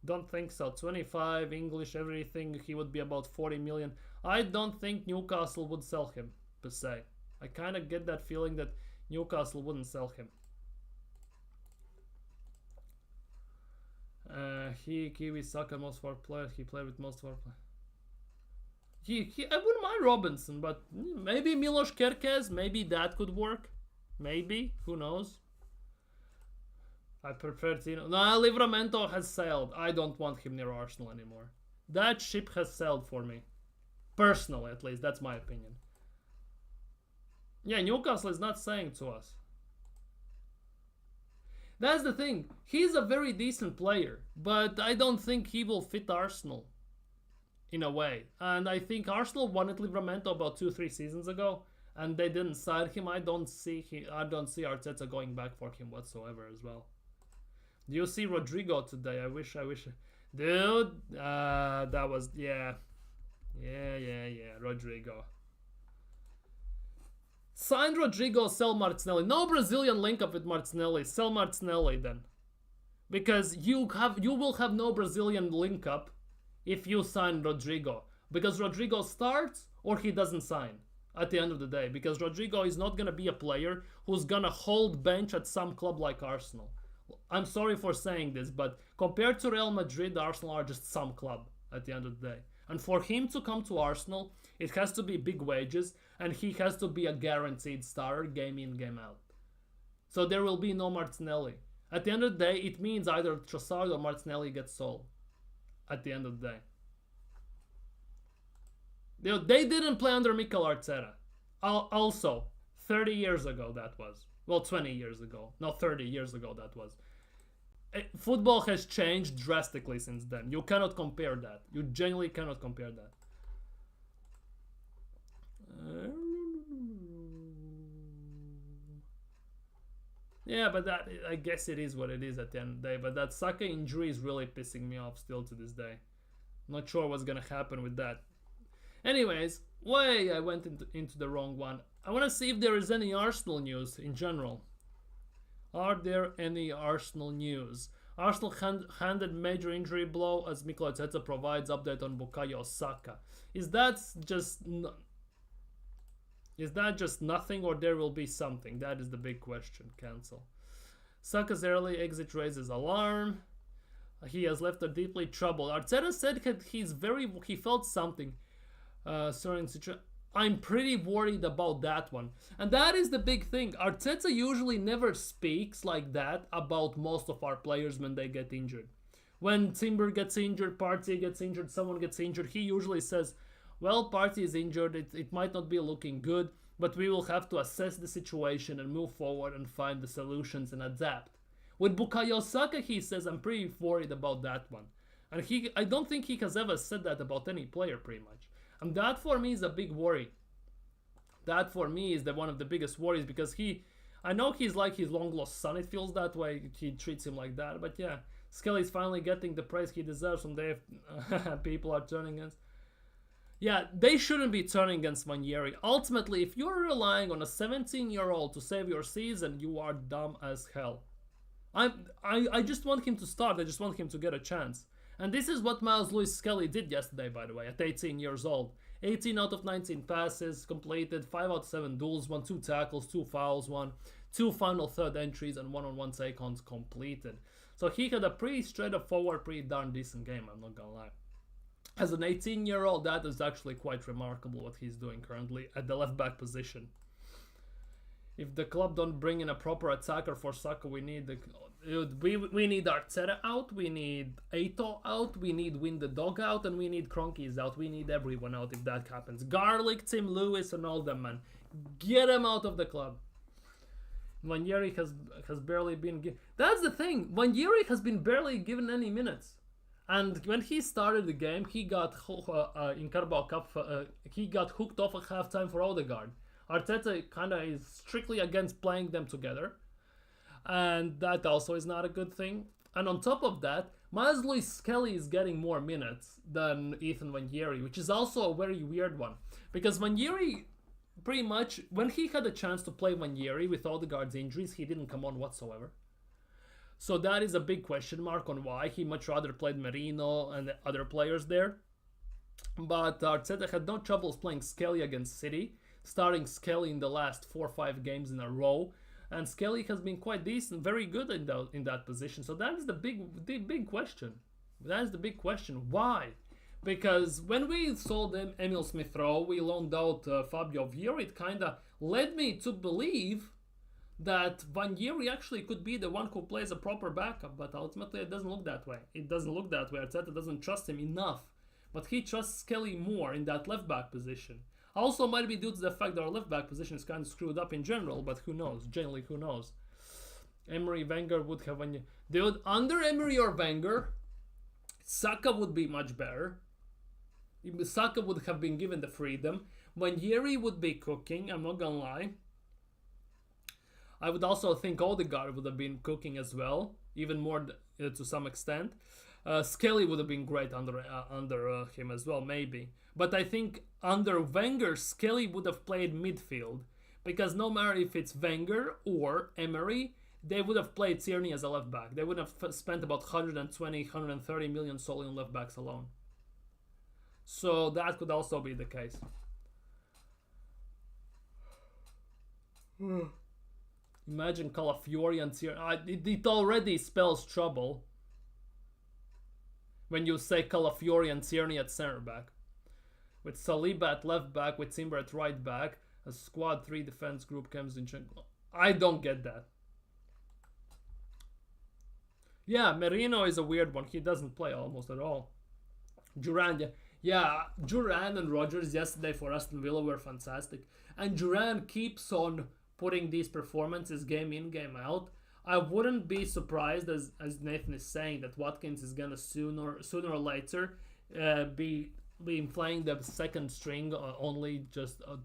Don't think so. 25, English, everything. He would be about 40 million. I don't think Newcastle would sell him, per se. I kind of get that feeling that Newcastle wouldn't sell him. Kiwi Saka, most of our players. He played with most of our players. I wouldn't mind Robinson, but maybe Milos Kerkez, maybe that could work. Maybe, who knows? I prefer Tino. No, Livramento has sailed. I don't want him near Arsenal anymore. That ship has sailed for me. Personally, at least. That's my opinion. Yeah, Newcastle is not saying to us. That's the thing. He's a very decent player, but I don't think he will fit Arsenal. In a way. And I think Arsenal wanted Livramento about 2-3 seasons ago, and they didn't sign him. I don't see Arteta going back for him whatsoever as well. Do you see Rodrigo today? I wish. Dude, that was, yeah, Rodrigo. Sign Rodrigo, sell Martinelli. No Brazilian link up with Martinelli. Sell Martinelli then. Because you will have no Brazilian link up if you sign Rodrigo. Because Rodrigo starts or he doesn't sign at the end of the day. Because Rodrigo is not going to be a player who's going to hold bench at some club like Arsenal. I'm sorry for saying this, but compared to Real Madrid, Arsenal are just some club at the end of the day. And for him to come to Arsenal, it has to be big wages, and he has to be a guaranteed starter, game in, game out. So there will be no Martinelli. At the end of the day, it means either Trossard or Martinelli gets sold. At the end of the day. They didn't play under Mikel Arteta. Also, 30 years ago that was. Well, 20 years ago. No, 30 years ago that was. Football has changed drastically since then. You cannot compare that. You genuinely cannot compare that. Yeah, but that, I guess it is what it is at the end of the day. But that Saka injury is really pissing me off still to this day. Not sure what's gonna happen with that. Anyways, I went into the wrong one. I want to see if there is any Arsenal news in general. Are there any Arsenal news? Arsenal handed major injury blow as Mikel Arteta provides update on Bukayo Saka. Is that just nothing, or there will be something? That is the big question. Cancel. Saka's early exit raises alarm. He has left her deeply troubled. Arteta said that he felt something. Certain situation. I'm pretty worried about that one. And that is the big thing. Arteta usually never speaks like that about most of our players when they get injured. When Timber gets injured, Partey gets injured, someone gets injured, he usually says, well, Partey is injured, it might not be looking good, but we will have to assess the situation and move forward and find the solutions and adapt. With Bukayo Saka, he says, I'm pretty worried about that one. And I don't think he has ever said that about any player, pretty much. And that for me is a big worry. That for me is one of the biggest worries, because I know he's like his long lost son, it feels that way, he treats him like that, but yeah, Skelly's finally getting the praise he deserves from the people are turning against. Yeah, they shouldn't be turning against Ranieri. Ultimately, if you're relying on a 17-year-old to save your season, you are dumb as hell. I just want him to start, I just want him to get a chance. And this is what Miles Lewis Skelly did yesterday, by the way, at 18 years old. 18 out of 19 passes completed, 5 out of 7 duels, 1, 2 tackles, 2 fouls, 1, 2 final third entries, and 1-on-1 take-ons completed. So he had a pretty straightforward, pretty darn decent game, I'm not gonna lie. As an 18-year-old, that is actually quite remarkable what he's doing currently at the left-back position. If the club don't bring in a proper attacker for Saka, we need we need Arteta out, we need Aito out, we need Win the Dog out, and we need Kroenkes out. We need everyone out if that happens. Garlic, Tim Lewis, and all them, man. Get them out of the club. Ranieri has barely been... That's the thing. Ranieri has been barely given any minutes. And when he started the game, he got in Carabao Cup, he got hooked off at halftime for Odegaard. Arteta kind of is strictly against playing them together, and that also is not a good thing. And on top of that, Miles Lewis Skelly is getting more minutes than Ethan Ranieri, which is also a very weird one, because Ranieri, pretty much, when he had a chance to play Ranieri with Odegaard's injuries, he didn't come on whatsoever. So that is a big question mark on why. He much rather played Merino and the other players there. But Arteta had no troubles playing Skelly against City, starting Skelly in the last 4 or 5 games in a row, and Skelly has been quite decent, very good in that position. So that is the big question. That is the big question. Why? Because when we sold Emil Smith-Rowe, we loaned out Fabio Vieira, it kind of led me to believe that Ranieri actually could be the one who plays a proper backup, but ultimately it doesn't look that way. It doesn't look that way. Arteta doesn't trust him enough, but he trusts Skelly more in that left-back position. Also might be due to the fact that our left-back position is kind of screwed up in general, but who knows? Generally, who knows? Emery, Wenger would have... Dude, under Emery or Wenger, Saka would be much better. Saka would have been given the freedom. Ranieri would be cooking, I'm not gonna lie. I would also think Odegaard would have been cooking as well, even more to some extent. Skelly would have been great under him as well, maybe. But I think under Wenger, Skelly would have played midfield, because no matter if it's Wenger or Emery, they would have played Tierney as a left back. They would have spent about 120, 130 million solely on left backs alone. So that could also be the case. Imagine Calafiori and Tierney. It already spells trouble when you say Calafiori and Tierney at centre back. With Saliba at left back, with Timber at right back, a squad 3 defense group comes in. I don't get that. Yeah, Merino is a weird one. He doesn't play almost at all. Duran, yeah, Duran and Rodgers yesterday for Aston Villa were fantastic. And Duran keeps on putting these performances game in, game out. I wouldn't be surprised, as Nathan is saying, that Watkins is gonna sooner or later be playing the second string, only just a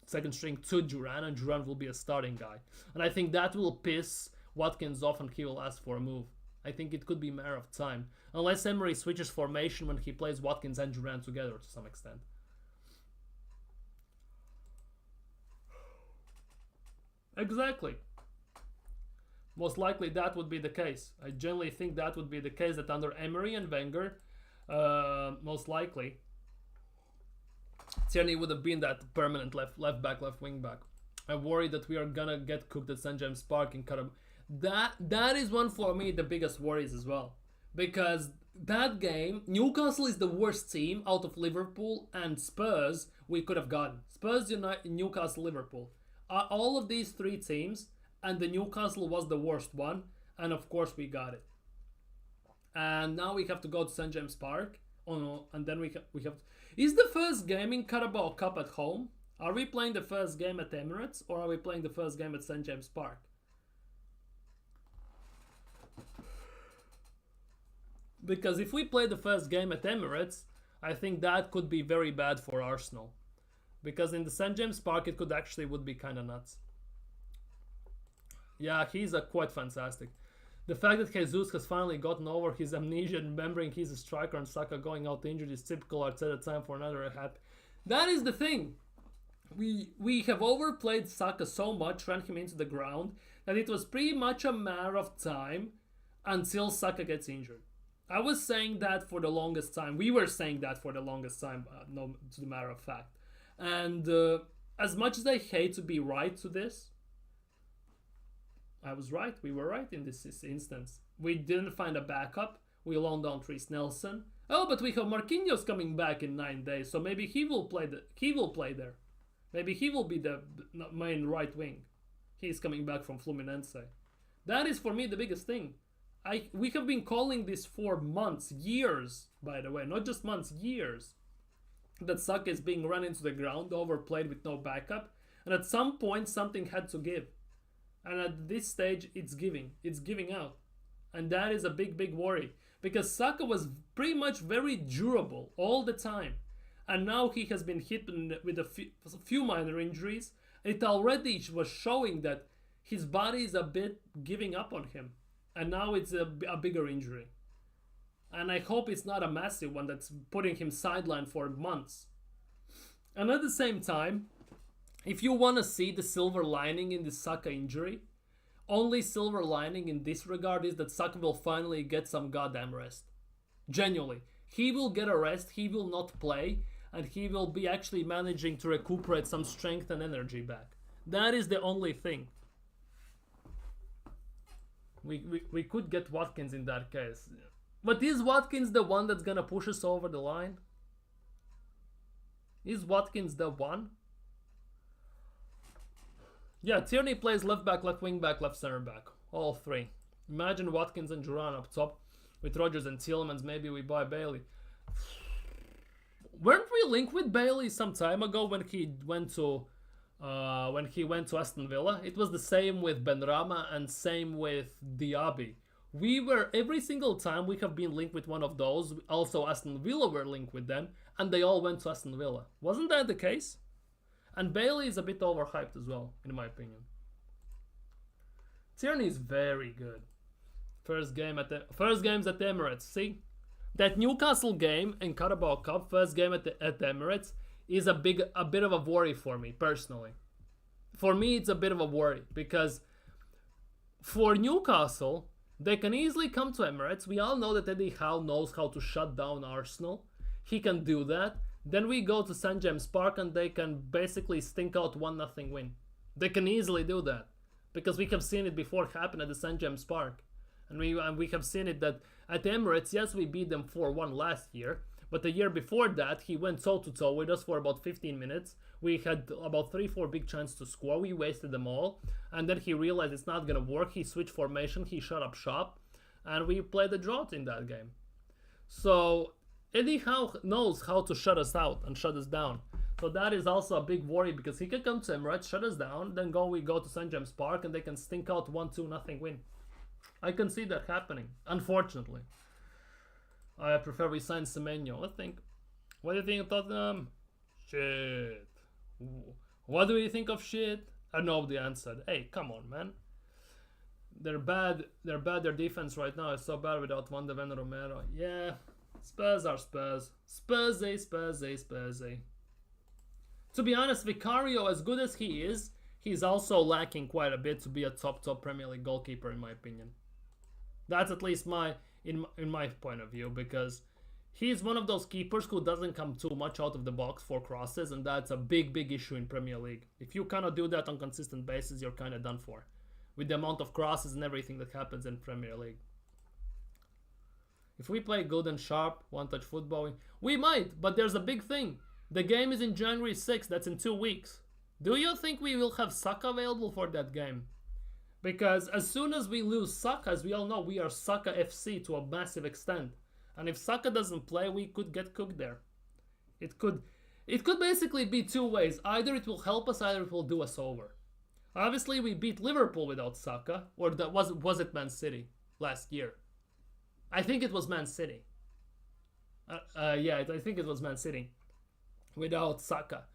second string to Duran, and Duran will be a starting guy. And I think that will piss Watkins off, and he will ask for a move. I think it could be a matter of time, unless Emery switches formation when he plays Watkins and Duran together to some extent. Exactly. Most likely that would be the case. I generally think that would be the case, that under Emery and Wenger, most likely, Tierney would have been that permanent left back, left wing back. I worry that we are gonna get cooked at St. James Park in Carabao. That is one for me the biggest worries as well, because that game, Newcastle is the worst team out of Liverpool and Spurs we could have gotten. Spurs, United, Newcastle, Liverpool. All of these three teams, and the Newcastle was the worst one, and of course we got it. And now we have to go to St James Park. Oh no, and then we have. Is the first game in Carabao Cup at home? Are we playing the first game at Emirates, or are we playing the first game at St James Park? Because if we play the first game at Emirates, I think that could be very bad for Arsenal. Because in the St James Park, it could actually would be kind of nuts. Yeah, he's quite fantastic. The fact that Jesus has finally gotten over his amnesia and remembering he's a striker and Saka going out injured is typical Arteta time for another hat. That is the thing. We have overplayed Saka so much, ran him into the ground, that it was pretty much a matter of time until Saka gets injured. I was saying that for the longest time. We were saying that for the longest time, no, to the matter of fact. And as much as I hate to be right to this, I was right. We were right in this instance. We didn't find a backup. We loaned down Reece Nelson. Oh, but we have Marquinhos coming back in 9 days, so maybe he will play there. Maybe he will be the main right wing. He's coming back from Fluminense. That is for me the biggest thing. We have been calling this for months, years, by the way, not just months, years. That Saka is being run into the ground, overplayed with no backup, and at some point something had to give. And at this stage, it's giving out. And that is a big, big worry. Because Saka was pretty much very durable all the time. And now he has been hit with a few minor injuries. It already was showing that his body is a bit giving up on him. And now it's a bigger injury. And I hope it's not a massive one that's putting him sidelined for months. And at the same time, if you want to see the silver lining in the Saka injury, only silver lining in this regard is that Saka will finally get some goddamn rest. Genuinely. He will get a rest, he will not play, and he will be actually managing to recuperate some strength and energy back. That is the only thing. We could get Watkins in that case. But is Watkins the one that's gonna push us over the line? Is Watkins the one? Yeah, Tierney plays left back, left wing back, left center back. All three. Imagine Watkins and Duran up top with Rodgers and Tielemans. Maybe we buy Bailey. Weren't we linked with Bailey some time ago when he went to Aston Villa? It was the same with Benrahma and same with Diaby. We were, every single time we have been linked with one of those, also Aston Villa were linked with them, and they all went to Aston Villa. Wasn't that the case? And Bailey is a bit overhyped as well, in my opinion. Tierney is very good. First games at the Emirates. See, that Newcastle game in Carabao Cup, first game at the Emirates, is a bit of a worry for me personally. For me, it's a bit of a worry because for Newcastle, they can easily come to Emirates. We all know that Eddie Howe knows how to shut down Arsenal. He can do that. Then we go to St James Park and they can basically stink out 1-0 win. They can easily do that because we have seen it before happen at the St James Park, and we have seen it that at Emirates. Yes, we beat them 4-1 last year, but the year before that he went toe to toe with us for about 15 minutes. We had about 3-4 big chances to score. We wasted them all, and then he realized it's not gonna work. He switched formation. He shut up shop, and we played a drought in that game. So Eddie Howe knows how to shut us out and shut us down. So that is also a big worry because he can come to Emirates, shut us down, then we go to St James Park and they can stink out 1-2-0 win. I can see that happening, unfortunately. I prefer we sign Semenyo. What do you think of Tottenham? Shit. What do you think of shit? Nobody answered. Hey, come on, man. They're bad. Their defense right now is so bad without Van de Ven Romero. Yeah. Spurs are Spurs. Spursy. To be honest, Vicario, as good as he is, he's also lacking quite a bit to be a top Premier League goalkeeper, in my opinion. That's at least in my point of view, because he's one of those keepers who doesn't come too much out of the box for crosses, and that's a big issue in Premier League. If you cannot do that on consistent basis, you're kind of done for, with the amount of crosses and everything that happens in Premier League. If we play good and sharp, one-touch football, we might, but there's a big thing. The game is in January 6th, that's in 2 weeks. Do you think we will have Saka available for that game? Because as soon as we lose Saka, as we all know, we are Saka FC to a massive extent. And if Saka doesn't play, we could get cooked there. It could basically be two ways. Either it will help us, either it will do us over. Obviously, we beat Liverpool without Saka, or was it Man City last year? I think it was Man City. Yeah, I think it was Man City without Saka.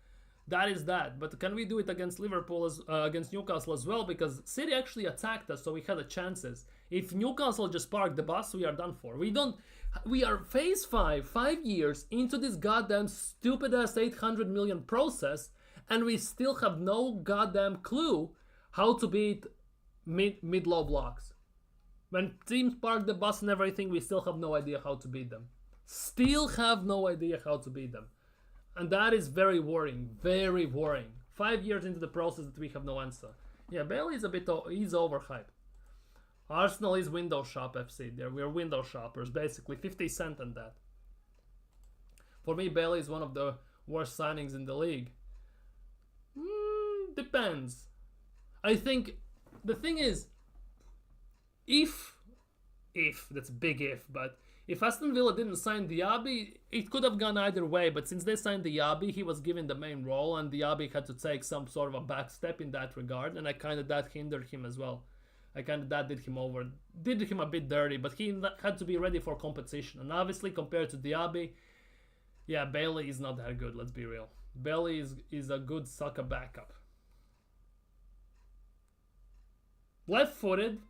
That is that. But can we do it against Liverpool, against Newcastle as well? Because City actually attacked us, so we had the chances. If Newcastle just parked the bus, we are done for. We are phase 5 years into this goddamn stupid ass 800 million process, and we still have no goddamn clue how to beat mid-low blocks. When teams park the bus and everything, we still have no idea how to beat them. Still have no idea how to beat them. And that is very worrying. Very worrying. 5 years into the process that we have no answer. Yeah, Bailey is he's overhyped. Arsenal is window shop FC. We're window shoppers, basically. 50 cent on that. For me, Bailey is one of the worst signings in the league. Depends. I think the thing is, if that's a big if, but if Aston Villa didn't sign Diaby, it could have gone either way. But since they signed Diaby, he was given the main role, and Diaby had to take some sort of a back step in that regard, and that hindered him as well. That did him a bit dirty, but he had to be ready for competition. And obviously, compared to Diaby, yeah, Bailey is not that good. Let's be real. Bailey is a good Saka backup. Left-footed,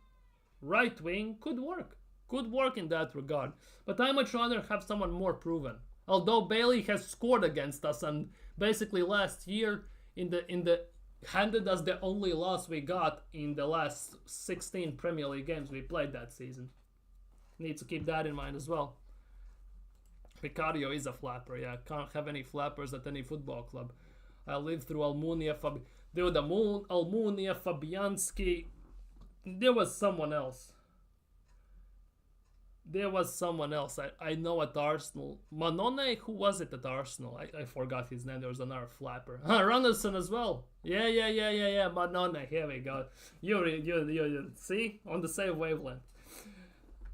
right wing could work. Could work in that regard. But I much rather have someone more proven. Although Bailey has scored against us, and basically last year handed us the only loss we got in the last 16 Premier League games we played that season. Need to keep that in mind as well. Vicario is a flapper, yeah. Can't have any flappers at any football club. I lived through Almunia, Almunia, Fabianski. There was someone else. I know at Arsenal. Manone, who was it at Arsenal? I forgot his name. There was another flapper. Runnison as well. Yeah. Manone, here we go. You see? On the same wavelength.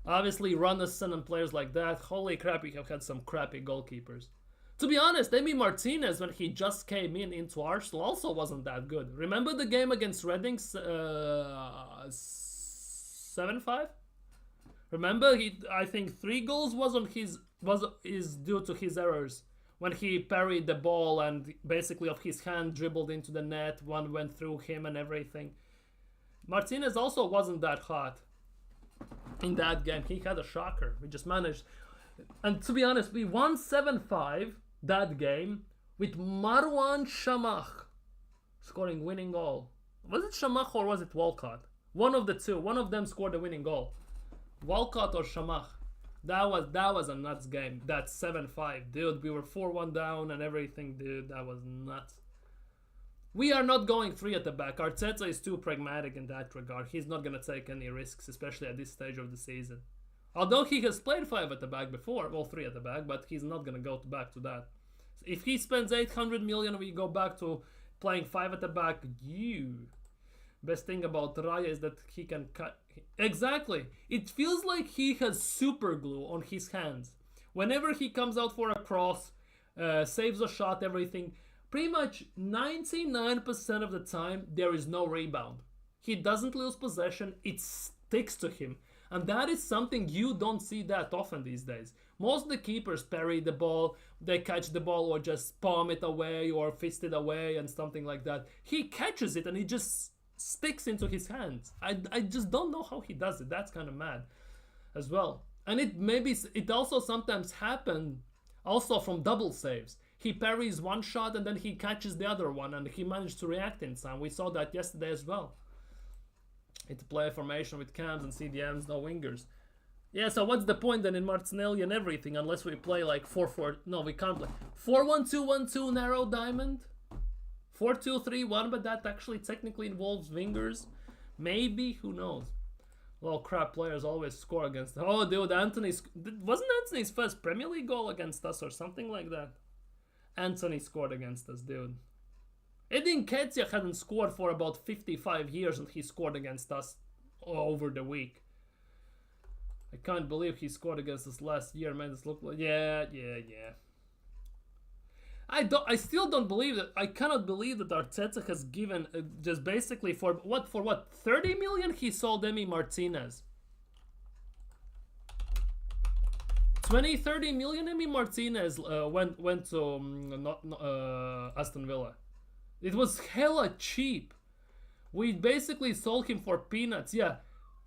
Obviously, Runnison and players like that. Holy crap, we have had some crappy goalkeepers. To be honest, Emi Martinez, when he just came into Arsenal, also wasn't that good. Remember the game against Reading? 7-5? Remember, I think 3 goals is due to his errors. When he parried the ball and basically off his hand dribbled into the net, one went through him and everything. Martinez also wasn't that hot in that game. He had a shocker. We just managed. And to be honest, we won 7-5 that game with Marwan Shamach scoring winning goal. Was it Shamach or was it Walcott? One of the two. One of them scored the winning goal. Walcott or Shamach. That was a nuts game. That 7-5. Dude, we were 4-1 down and everything, dude. That was nuts. We are not going 3 at the back. Arteta is too pragmatic in that regard. He's not going to take any risks, especially at this stage of the season. Although he has played 5 at the back before, well, 3 at the back, but he's not going to go back to that. If he spends 800 million, we go back to playing 5 at the back. Best thing about Raya is that he can cut. Exactly. It feels like he has super glue on his hands. Whenever he comes out for a cross, saves a shot, everything, pretty much 99% of the time, there is no rebound. He doesn't lose possession. It sticks to him. And that is something you don't see that often these days. Most of the keepers parry the ball, they catch the ball or just palm it away or fist it away and something like that. He catches it and it just sticks into his hands. I just don't know how he does it. That's kind of mad as well. And it also sometimes happens also from double saves. He parries one shot and then he catches the other one and he managed to react in time. We saw that yesterday as well. It's a play formation with cams and CDMs, no wingers. Yeah, so what's the point then in Martinelli and everything unless we play like 4-4? No, we can't play 4-1-2-1-2 narrow diamond, 4-2-3-1, but that actually technically involves wingers. Maybe, who knows? Well, crap players always score against. Oh, dude, wasn't Anthony's first Premier League goal against us or something like that? Anthony scored against us, dude. Edin Nketiah hadn't scored for about 55 years, and he scored against us over the week. I can't believe he scored against us last year, man. This looked like yeah. I still don't believe that. I cannot believe that Arteta has given just basically for what 30 million he sold Emi Martinez. 30 million Emi Martinez went to Aston Villa. It was hella cheap. We basically sold him for peanuts. Yeah,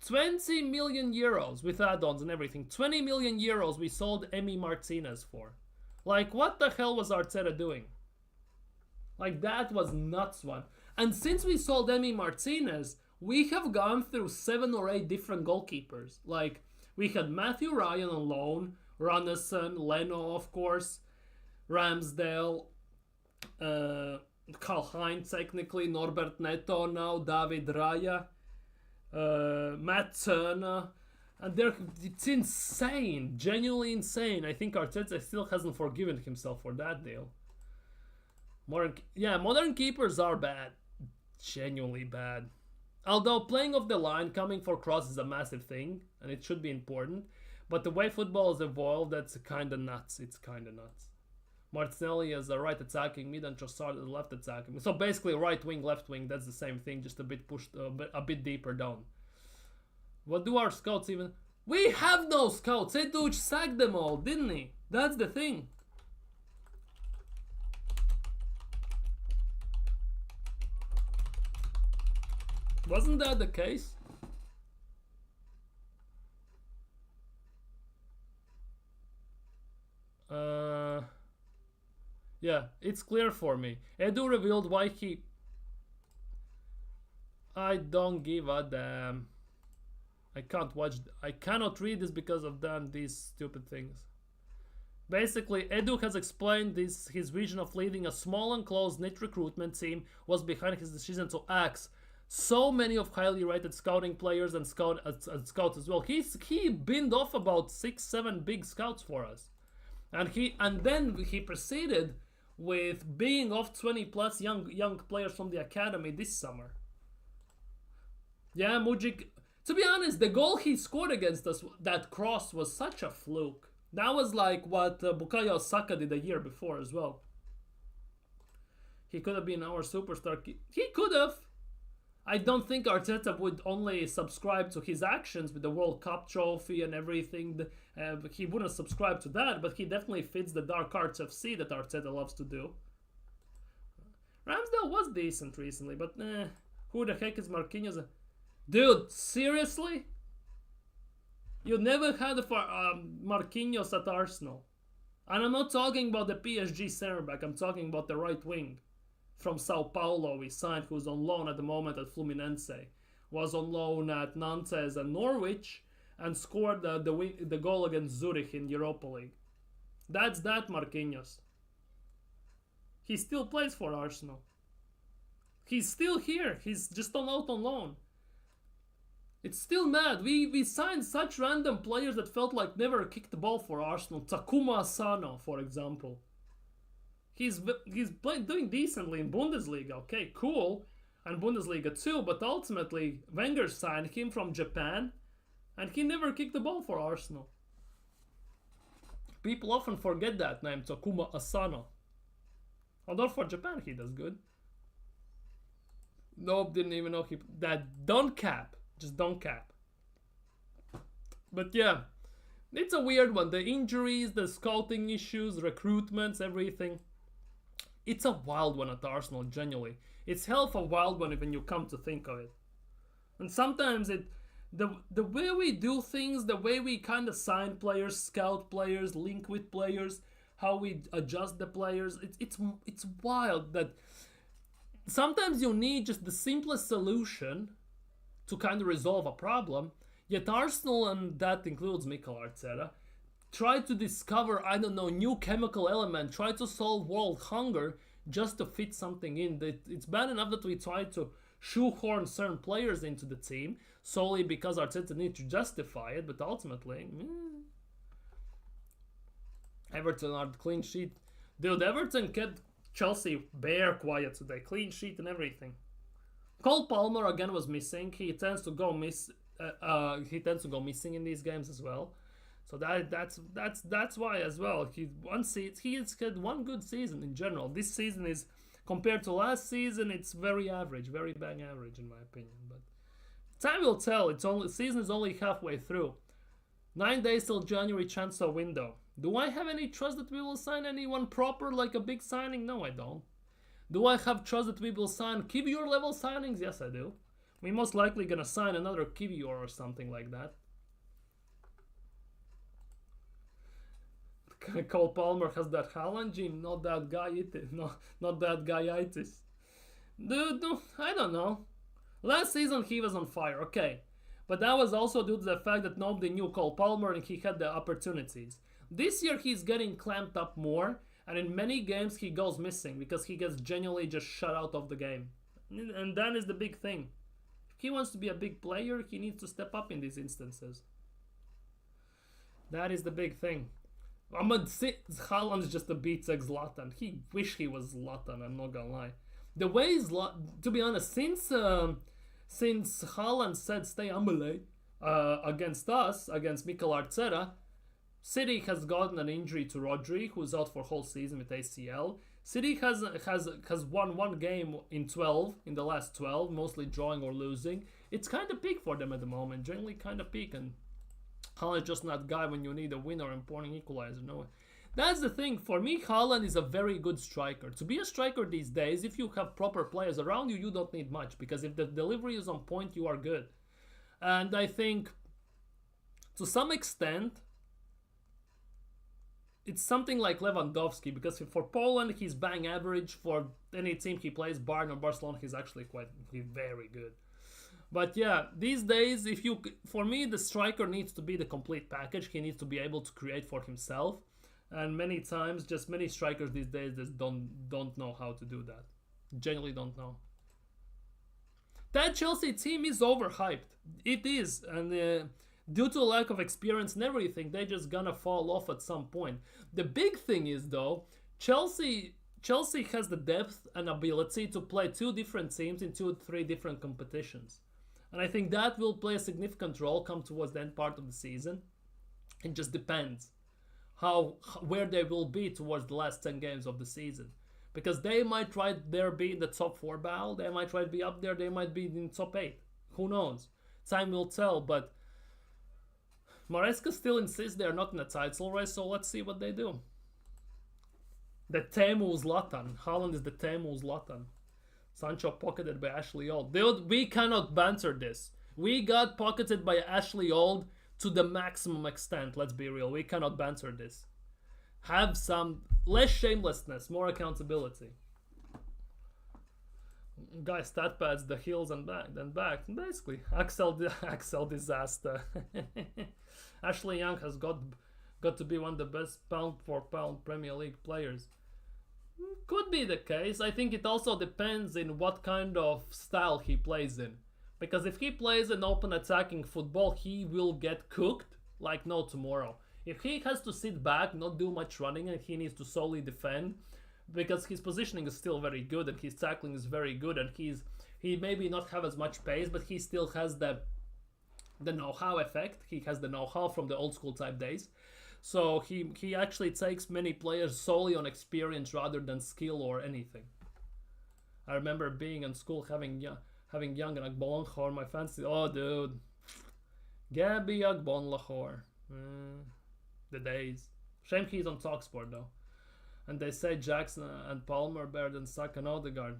20 million euros with add-ons and everything. 20 million euros we sold Emi Martinez for. Like, what the hell was Arteta doing? Like, that was nuts one. And since we sold Emi Martinez, we have gone through 7 or 8 different goalkeepers. Like, we had Matthew Ryan on loan, Runnison, Leno, of course, Ramsdale, Karl Heinz, technically, Norbert Neto now, David Raya, Matt Turner. And it's insane, genuinely insane. I think Arteta still hasn't forgiven himself for that deal. Modern keepers are bad, genuinely bad. Although playing off the line, coming for cross is a massive thing, and it should be important. But the way football has evolved, that's kind of nuts. It's kind of nuts. Martinelli as a right attacking mid and Trossard as a left attacking. So basically, right wing, left wing, that's the same thing, just a bit pushed, a bit deeper down. What do our scouts even... We have no scouts. Educh sacked them all, didn't he? That's the thing. Wasn't that the case? Yeah, it's clear for me. Edu revealed why he... I don't give a damn. I cannot read this because of these stupid things. Basically, Edu has explained his vision of leading a small and close-knit recruitment team was behind his decision to axe so many of highly rated scouting players and scouts as well. He binned off about 6-7 big scouts for us. And then he proceeded with being off 20 plus young players from the academy this summer. Yeah, Mujik... To be honest, the goal he scored against us, that cross, was such a fluke. That was like what Bukayo Saka did a year before as well. He could have been our superstar. He could have. I don't think Arteta would only subscribe to his actions with the World Cup trophy and everything. He wouldn't subscribe to that, but he definitely fits the dark arts FC that Arteta loves to do. Ramsdale was decent recently, but who the heck is Marquinhos? Dude, seriously? You never had for Marquinhos at Arsenal. And I'm not talking about the PSG center back, I'm talking about the right wing. From Sao Paulo we signed, who's on loan at the moment at Fluminense. Was on loan at Nantes and Norwich, and scored the goal against Zurich in Europa League. That's that Marquinhos. He still plays for Arsenal. He's still here, he's just out on loan. It's still mad. We signed such random players that felt like never kicked the ball for Arsenal. Takuma Asano, for example. He's doing decently in Bundesliga. Okay, cool. And Bundesliga too, but ultimately Wenger signed him from Japan and he never kicked the ball for Arsenal. People often forget that name, Takuma Asano. Although for Japan he does good. Nope, didn't even know don't cap. Just don't cap. But yeah, it's a weird one. The injuries, the scouting issues, recruitments, everything. It's a wild one at Arsenal, genuinely. It's hell of a wild one when you come to think of it. And sometimes the way we do things, the way we kind of sign players, scout players, link with players, how we adjust the players, it's wild that sometimes you need just the simplest solution to kind of resolve a problem, yet Arsenal, and that includes Mikel Arteta, try to discover, I don't know, new chemical element, try to solve world hunger just to fit something in. It's bad enough that we try to shoehorn certain players into the team solely because Arteta needs to justify it, but ultimately, Everton are clean sheet. Dude, Everton kept Chelsea bare quiet today, clean sheet and everything. Cole Palmer again was missing. He tends to go missing in these games as well. So that's why as well. He's had one good season in general. This season is, compared to last season, it's very average, very bang average in my opinion. But time will tell. Season is only halfway through. 9 days till January transfer window. Do I have any trust that we will sign anyone proper, like a big signing? No, I don't. Do I have trust that we will sign Kivior level signings? Yes, I do. We most likely gonna sign another Kivior or something like that. Cole Palmer has that Haaland gene, not that guy itis. No, not that guy itis. Dude, no, I don't know. Last season he was on fire, okay. But that was also due to the fact that nobody knew Cole Palmer and he had the opportunities. This year he's getting clamped up more, and in many games he goes missing because he gets genuinely just shut out of the game. And that is the big thing. If he wants to be a big player, he needs to step up in these instances. That is the big thing. Haaland is just a beat-sex Zlatan. He wish he was Zlatan, I'm not gonna lie. The way to be honest, since Haaland said stay humble against us, against Mikel Arteta, City has gotten an injury to Rodri, who's out for whole season with ACL. City has won one game in the last 12, mostly drawing or losing. It's kind of peak for them at the moment, generally kind of peak, and Haaland's just not guy when you need a winner and important equalizer. No, that's the thing. For me, Haaland is a very good striker. To be a striker these days, if you have proper players around you, you don't need much, because if the delivery is on point, you are good. And I think, to some extent, it's something like Lewandowski, because for Poland, he's bang average. For any team he plays, Bayern or Barcelona, he's very good. But yeah, these days, for me, the striker needs to be the complete package. He needs to be able to create for himself. And many times, just many strikers these days just don't know how to do that. Genuinely don't know. That Chelsea team is overhyped. It is. And due to a lack of experience and everything, they're just gonna fall off at some point. The big thing is, though, Chelsea has the depth and ability to play two different teams in 2-3 different competitions. And I think that will play a significant role come towards the end part of the season. It just depends where they will be towards the last 10 games of the season. Because they might right there be in the top 4 battle, they might right be up there, they might be in top 8. Who knows? Time will tell, but Maresca still insists they are not in the title race, so let's see what they do. The Temu Zlatan. Haaland is the Temu Zlatan. Sancho pocketed by Ashley Old. Dude, we cannot banter this. We got pocketed by Ashley Old to the maximum extent, let's be real. We cannot banter this. Have some less shamelessness, more accountability. Guys, stat pads, the heels and back. Basically, Axel disaster. Ashley Young has got to be one of the best pound for pound Premier League players. Could be the case. I think it also depends in what kind of style he plays in. Because if he plays an open attacking football, he will get cooked like no tomorrow. If he has to sit back, not do much running, and he needs to solely defend, because his positioning is still very good and his tackling is very good, and he maybe not have as much pace, but he still has the know-how effect. He has the know-how from the old school type days. So he actually takes many players solely on experience rather than skill or anything. I remember being in school having Young and Agbon Lahore, my fancy. Oh, dude. Gabby Agbon Lahore. The days. Shame he's on TalkSport, though. And they say Jackson and Palmer better than Saka and Odegaard.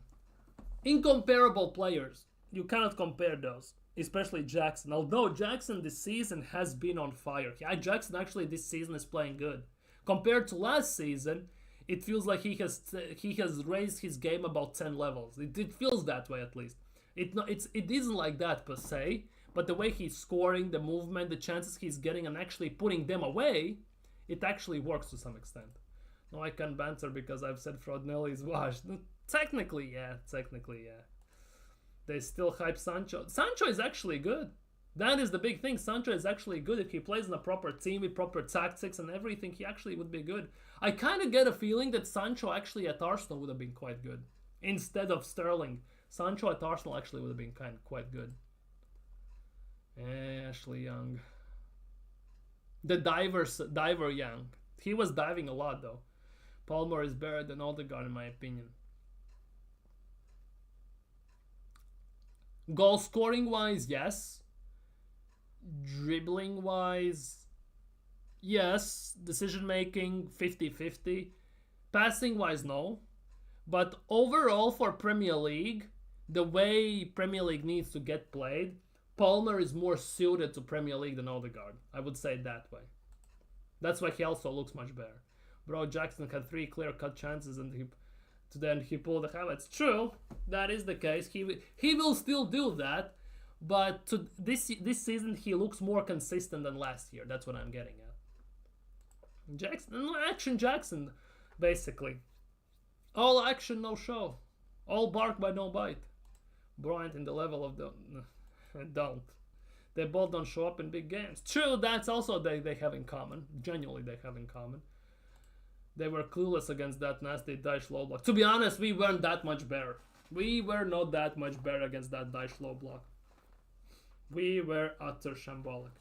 Incomparable players. You cannot compare those. Especially Jackson. Although Jackson this season has been on fire. Yeah, Jackson actually this season is playing good. Compared to last season, it feels like he has raised his game about 10 levels. It feels that way at least. It isn't like that per se, but the way he's scoring, the movement, the chances he's getting and actually putting them away, it actually works to some extent. No, I can't banter because I've said Frodnelli is washed. Technically, yeah. They still hype Sancho. Sancho is actually good. That is the big thing. Sancho is actually good. If he plays in a proper team with proper tactics and everything, he actually would be good. I kind of get a feeling that Sancho actually at Arsenal would have been quite good. Instead of Sterling, Sancho at Arsenal actually would have been quite good. Ashley Young. The diver Young. He was diving a lot though. Palmer is better than Odegaard in my opinion. Goal scoring wise, yes. Dribbling wise, yes. Decision making, 50-50. Passing wise, no. But overall for Premier League, the way Premier League needs to get played, Palmer is more suited to Premier League than Odegaard. I would say it that way. That's why he also looks much better. Bro, Jackson had 3 clear-cut chances and he pulled the highlights. True, that is the case. He will still do that, but this season he looks more consistent than last year. That's what I'm getting at. Jackson, basically. All action, no show. All bark but no bite. Bryant in the level of the... don't. They both don't show up in big games. True, that's also they have in common. Genuinely, they have in common. They were clueless against that nasty Dyche low block. To be honest, we weren't that much better. We were not that much better against that Dyche low block. We were utter shambolic.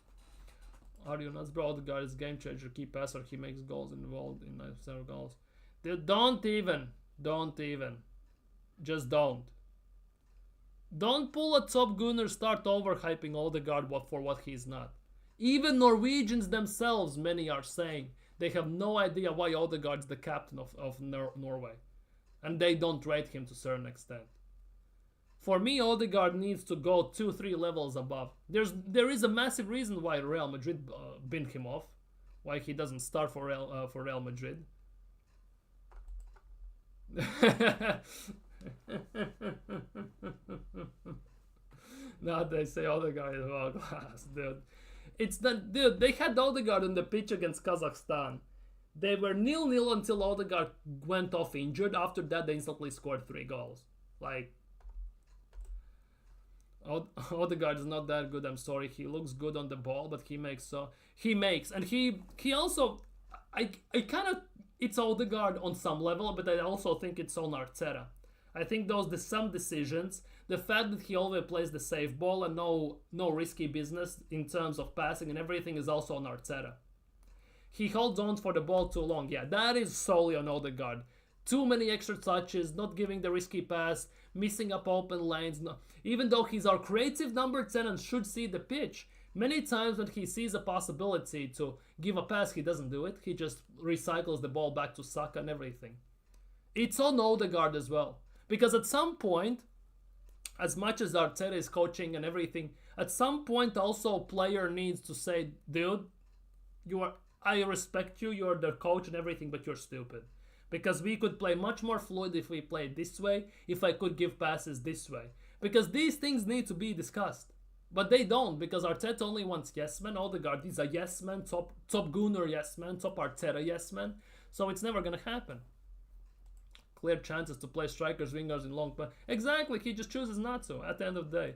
Are you nuts, bro? The guy is game changer, key passer. He makes goals involved in 7 goals. Dude, don't even. Just don't. Don't pull a top gunner, start overhyping Odegaard for what he's not. Even Norwegians themselves, many are saying, they have no idea why Odegaard's the captain of Norway. And they don't rate him to a certain extent. For me, Odegaard needs to go 2-3 levels above. There is a massive reason why Real Madrid binned him off. Why he doesn't start for Real Madrid. Now they say Odegaard is world class, dude. It's that, dude, they had Odegaard on the pitch against Kazakhstan. They were 0-0 until Odegaard went off injured. After that, they instantly scored 3 goals. Like, Odegaard is not that good, I'm sorry. He looks good on the ball, but he makes, and he also, I kind of, it's Odegaard on some level, but I also think it's on Arteta. I think some decisions, the fact that he always plays the safe ball and no risky business in terms of passing and everything is also on Arteta. He holds on for the ball too long. Yeah, that is solely on Odegaard. Too many extra touches, not giving the risky pass, missing up open lanes. No, even though he's our creative number 10 and should see the pitch, many times when he sees a possibility to give a pass, he doesn't do it. He just recycles the ball back to Saka and everything. It's on Odegaard as well. Because at some point, as much as Arteta is coaching and everything, at some point also a player needs to say, dude, I respect you, you're the coach and everything, but you're stupid. Because we could play much more fluid if we played this way, if I could give passes this way. Because these things need to be discussed. But they don't, because Arteta only wants yes man. Odegaard is a yes man, top Gunnar yes man, top Arteta yes man. So it's never going to happen. Clear chances to play strikers, wingers in long play. Exactly, he just chooses not to at the end of the day.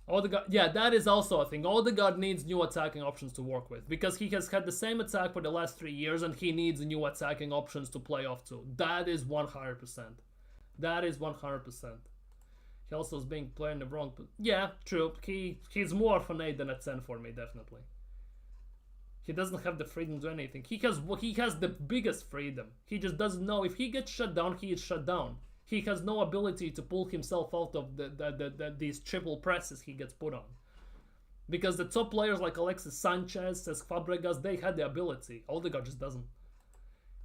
Odegaard, yeah, that is also a thing. Odegaard needs new attacking options to work with because he has had the same attack for the last 3 years and he needs new attacking options to play off to. That is 100%. That is 100%. He also is being played in the wrong. Yeah, true. He's more of an 8 than a 10 for me, definitely. He doesn't have the freedom to do anything. He has the biggest freedom. He just doesn't know. If he gets shut down, he is shut down. He has no ability to pull himself out of these triple presses he gets put on. Because the top players like Alexis Sanchez, Cesc Fabregas, they had the ability. Odegaard just doesn't.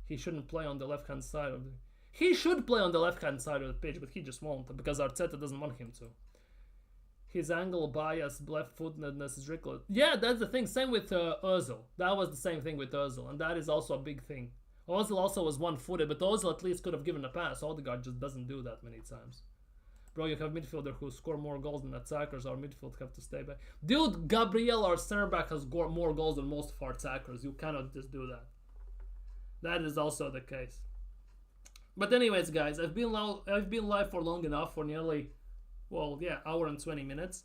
He shouldn't play on the left-hand side of the... He should play on the left-hand side of the pitch, but he just won't because Arteta doesn't want him to. His angle bias, left-footedness is ridiculous. Yeah, that's the thing. Same with Ozil. That was the same thing with Ozil, and that is also a big thing. Ozil also was one-footed, but Ozil at least could have given a pass. Odegaard just doesn't do that many times. Bro, you have midfielder who score more goals than attackers. Our midfield have to stay back. Dude, Gabriel, our center back, has scored more goals than most of our attackers. You cannot just do that. That is also the case. But anyways, guys, I've been live for long enough, for nearly Well, yeah, hour and 20 minutes.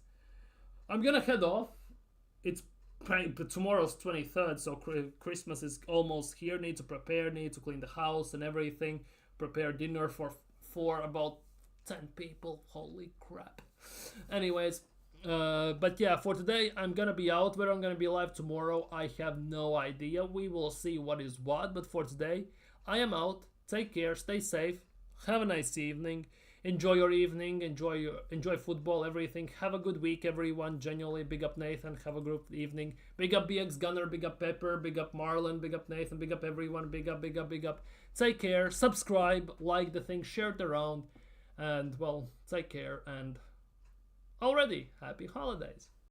I'm gonna head off. It's but tomorrow's 23rd, so Christmas is almost here. Need to prepare, need to clean the house and everything. Prepare dinner for about 10 people. Holy crap. Anyways, but yeah, for today, I'm gonna be out. Whether I'm gonna be live tomorrow, I have no idea. We will see what is what. But for today, I am out. Take care, stay safe, have a nice evening. Enjoy your evening, enjoy football, everything. Have a good week, everyone. Genuinely, big up Nathan. Have a good evening. Big up BX Gunner, big up Pepper, big up Marlon, big up Nathan, big up everyone. Big up, big up, big up. Take care. Subscribe, like the thing, share it around, and well, take care. And already happy holidays.